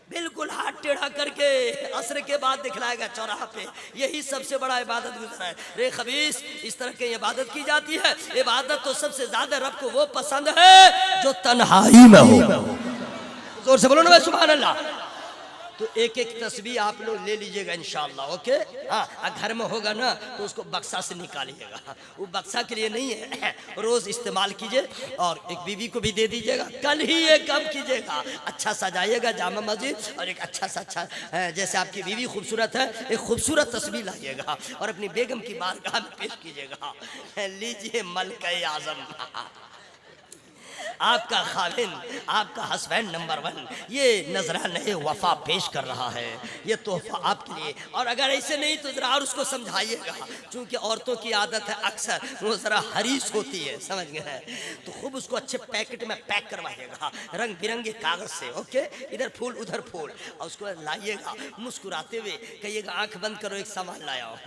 बिल्कुल हाथ टेढ़ा करके असर के बाद दिखलाएगा चौराहा पे, यही सबसे बड़ा इबादत गुजरा है। रे खबीस, इस तरह की इबादत की जाती है। इबादत तो सबसे ज्यादा रब को वो पसंद है जो तन्हाई में हो। जोर से बोलो ना सुभान अल्लाह। तो एक एक तस्बीह आप लोग ले लीजिएगा इंशाअल्लाह, ओके। हाँ घर में होगा ना तो उसको बक्सा से निकालिएगा, वो बक्सा के लिए नहीं है, रोज इस्तेमाल कीजिए। और एक बीवी को भी दे दीजिएगा, कल ही ये कम कीजिएगा, अच्छा सजाइएगा जामा मस्जिद, और एक अच्छा सा अच्छा जैसे आपकी बीवी खूबसूरत है, एक खूबसूरत तस्बीह लाइएगा और अपनी बेगम की बारगाह में पेश कीजिएगा। लीजिए मलका आजम, आपका खाविन, आपका हस्बैंड नंबर 1, ये नजराने वफा पेश कर रहा है, ये तोहफा आपके लिए। और अगर ऐसे नहीं तो जरा और उसको समझाइएगा, क्योंकि औरतों की आदत है अक्सर वो जरा हरीस होती है, समझ गए। तो खूब उसको अच्छे पैकेट में पैक करवाइएगा, रंग बिरंगे कागज से, ओके। इधर फूल उधर फूल, और उसको लाइएगा मुस्कुराते हुए, कहिएगा आंख बंद करो एक सामान लाया हो,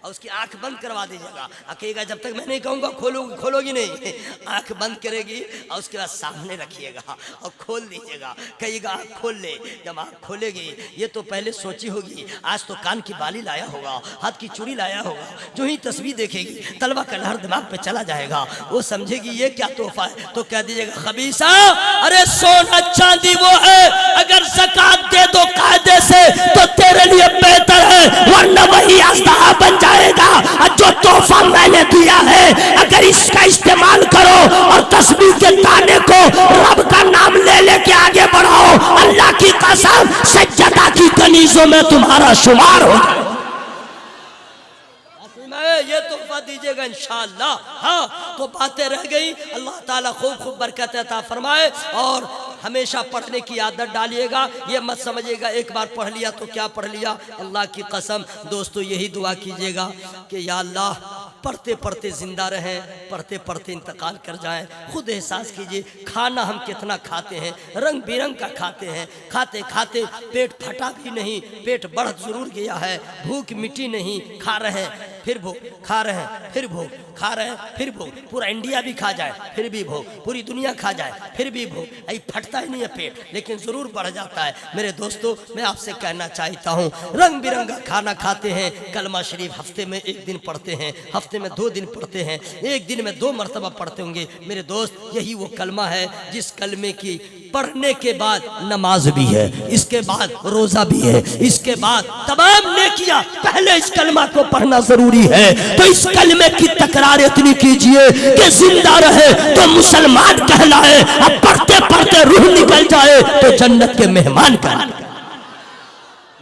और उसकी आंख बंद करवा दीजिएगा। कहिएगा जब तक मैं नहीं कहूँगा खोलोगी, खोलोगी नहीं, आंख बंद करेगी और उसके बाद सामने रखिएगा और खोल दीजिएगा। कहिएगा आंख खोल ले, जब आंख खोलेगी ये तो पहले सोची होगी आज तो कान की बाली लाया होगा, हाथ की चूड़ी लाया होगा। जो ही तस्वीर देखेगी तलवा का लहर दिमाग पे चला जाएगा, वो समझेगी ये क्या तोहफा है। तो कह दीजिएगा खबीसा, अरे सोना चांदी वो है, अगर ज़कात दे दो कायदे से तो तेरे लिए बेहतर है, वरना वही अज़दा बन जाएगा। जो तोहफा मैंने दिया है अगर इसका इस्तेमाल करो और तस्बीह के दाने को रब का नाम ले लेके आगे बढ़ाओ, अल्लाह की कसम सज्जदा की कनीजों में तुम्हारा शुमार हो। ये तोहफा दीजिएगा इंशाअल्लाह। हाँ तो बातें रह गई, अल्लाह ताला खूब खूब बरकत अता फरमाए। और हमेशा पढ़ने की आदत डालिएगा, ये मत समझिएगा एक बार पढ़ लिया तो क्या पढ़ लिया। अल्लाह की कसम दोस्तों यही दुआ कीजिएगा कि या अल्लाह पढ़ते पढ़ते जिंदा रहें, पढ़ते पढ़ते इंतकाल कर जाएं। खुद एहसास कीजिए खाना हम कितना खाते हैं, रंग बिरंग का खाते हैं, खाते खाते पेट फटा भी नहीं, पेट बढ़ जरूर गया है, भूख मिटी नहीं, खा रहे हैं फिर भूख, खा रहे हैं फिर भूख, खा रहे हैं फिर भूख, पूरा इंडिया भी खा जाए फिर भी भूख, पूरी दुनिया खा जाए फिर भी भूख, ऐ फटता ही नहीं है पेट, लेकिन जरूर बढ़ जाता है। मेरे दोस्तों मैं आपसे कहना चाहता हूँ रंग बिरंगा खाना खाते हैं, कलमा शरीफ हफ्ते में 1 दिन पढ़ते हैं, हफ्ते में 2 दिन पढ़ते हैं, 1 दिन में 2 मरतबा पढ़ते होंगे। मेरे दोस्त यही वो कलमा है जिस कलमे की पढ़ने के बाद नमाज भी है, इसके बाद रोजा भी है, इसके बाद तमाम नेकियां, पहले इस कलमा को पढ़ना जरूरी है। तो इस कलमे की तकरार इतनी कीजिए कि जिंदा रहे तो मुसलमान कहलाए, अब पढ़ते पढ़ते रूह निकल जाए तो जन्नत के मेहमान कहलाए।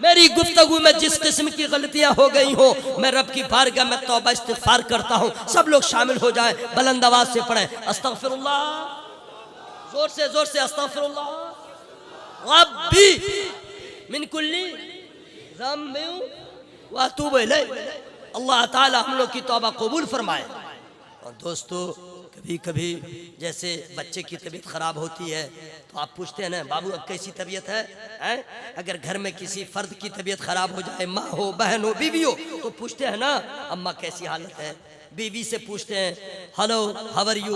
मेरी गुफ्तगू में जिस किस्म की गलतियां हो गई हो, मैं रब की बारगाह में तौबा इस्तिग़फ़ार करता हूँ। सब लोग शामिल हो जाएं, बुलंद आवाज से पढ़ें अस्तग़फ़िरुल्लाह, जोर से अस्तग़फ़िरुल्लाह रब्बी मिन कुल्ली ज़ंबिन व अतूबु इलैह। अल्लाह ताला हम लोग की तौबा कबूल फरमाए। और दोस्तों, कभी कभी जैसे बच्चे की तबीयत ख़राब होती है तो आप पूछते हैं ना, बाबू अब कैसी तबीयत है, हैं? अगर घर में किसी फ़र्द की तबीयत ख़राब हो जाए, माँ हो, बहन हो, बीवी हो, तो पूछते हैं ना अम्मा कैसी हालत है। बीवी से पूछते हैं हेलो हाउ आर यू,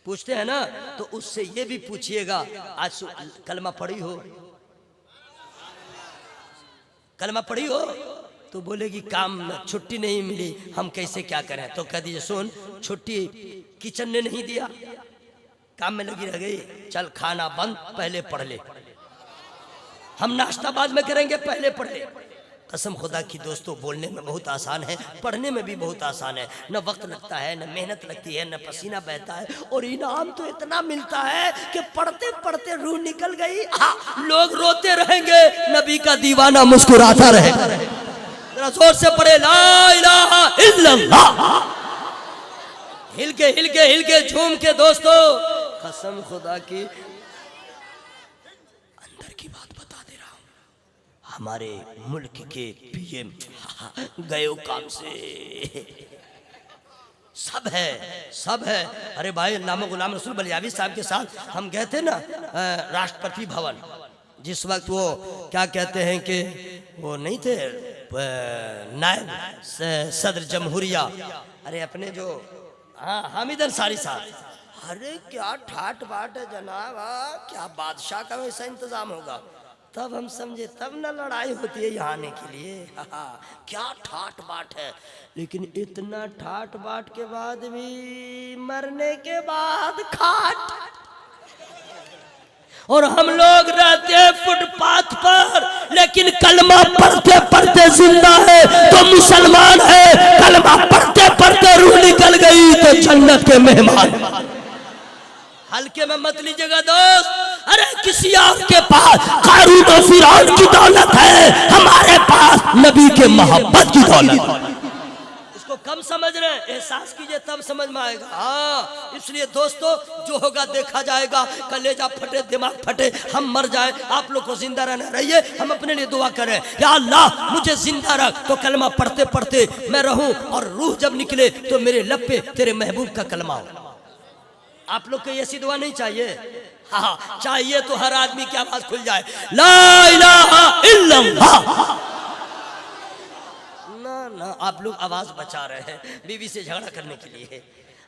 पूछते हैं ना। तो उससे ये भी पूछिएगा आज कलमा पढ़ी हो, कलमा पढ़ी हो, तो बोलेगी काम छुट्टी नहीं मिली, हम कैसे क्या करें। तो कह दीजिए सुन, छुट्टी किचन ने नहीं दिया, काम में लगी रह गई, चल खाना बंद, पहले पढ़ ले, हम नाश्ता बाद में करेंगे, पहले पढ़ ले। कसम खुदा की दोस्तों, बोलने में बहुत आसान है, पढ़ने में भी बहुत आसान है। न वक्त लगता है, न मेहनत लगती है, न पसीना बहता है, और इनाम तो इतना मिलता है कि पढ़ते पढ़ते रूह निकल गई। हाँ, लोग रोते रहेंगे, नबी का दीवाना मुस्कुराता रहेगा। जरा जोर से पढ़े ला इलाहा इल्लल्लाह, हिल के झूम के दोस्तों। कसम खुदा की अंदर की बात बता दे रहा हूं, हमारे मुल्क के पीएम गए काम से, सब है। अरे भाई, अल्लामा गुलाम रसूल बलियावी साहब के साथ हम गए थे ना राष्ट्रपति भवन, जिस वक्त वो क्या कहते हैं कि वो नहीं थे नायब सदर जमहूरिया, अरे अपने जो हामिद अंसारी साहब। अरे क्या ठाट बाट है जनाब, क्या बादशाह का वैसा इंतजाम होगा। तब हम समझे, तब ना लड़ाई होती है यहाँ आने के लिए। क्या ठाट बाट है, लेकिन इतना ठाट बाट के बाद भी मरने के बाद खाट। और हम लोग रहते हैं फुटपाथ पर, लेकिन कलमा पढ़ते पढ़ते जिंदा है तो मुसलमान है, कलमा पढ़ते पढ़ते रूह निकल गई तो जन्नत के मेहमान। हल्के में मत लीजिएगा दोस्त। अरे किसी और के पास कारून और फिरौन की दौलत है, हमारे पास नबी के मोहब्बत की दौलत। इसको कम समझ रहे हैं, एहसास कीजिए तब समझ में आएगा। हाँ, इसलिए दोस्तों, जो होगा देखा जाएगा। कलेजा फटे, दिमाग फटे, हम मर जाए, आप लोग को जिंदा रहना रहिए। हम अपने लिए दुआ करें, या अल्लाह मुझे जिंदा रख, तो कलमा पढ़ते पढ़ते मैं रहूं, और रूह जब निकले तो मेरे लब पे तेरे महबूब का कलमा हो। आप लोग को ऐसी दुआ नहीं चाहिए? हाँ, चाहिए तो हर आदमी की आवाज खुल जाए, ला इलाहा इल्लल्लाह। ना, आप लोग आवाज बचा रहे हैं बीवी से झगड़ा करने के लिए,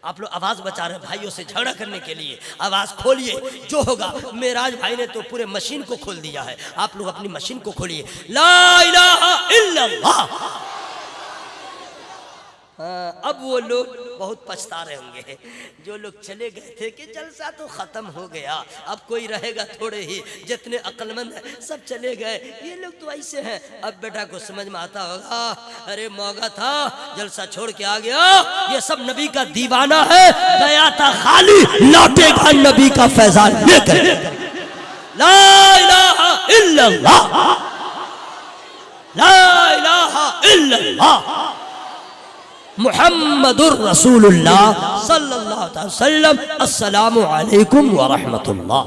आप लोग आवाज बचा रहे हैं भाइयों से झगड़ा करने के लिए। आवाज खोलिए, जो होगा। मेराज भाई ने तो पूरे मशीन को खोल दिया है, आप लोग अपनी मशीन को खोलिए, ला इलाहा इल्लल्लाह। अब वो लोग बहुत पछता रहे होंगे, जो लोग चले गए थे कि जलसा तो खत्म हो गया, अब कोई रहेगा थोड़े ही, जितने अक्लमंद हैं सब चले गए, ये लोग तो ऐसे हैं। अब बेटा को समझ में आता होगा, अरे मौका था, जलसा छोड़ के आ गया, ये सब नबी का दीवाना है, गया था खाली, लौटेगा नबी का फैजान लेकर। ला इलाहा इल्लल्लाह, ला इलाहा इल्लल्लाह मुहम्मदुर रसूलुल्लाह सल्लल्लाहु अलैहि वसल्लम। अस्सलामु अलैकुम व रहमतुल्लाह।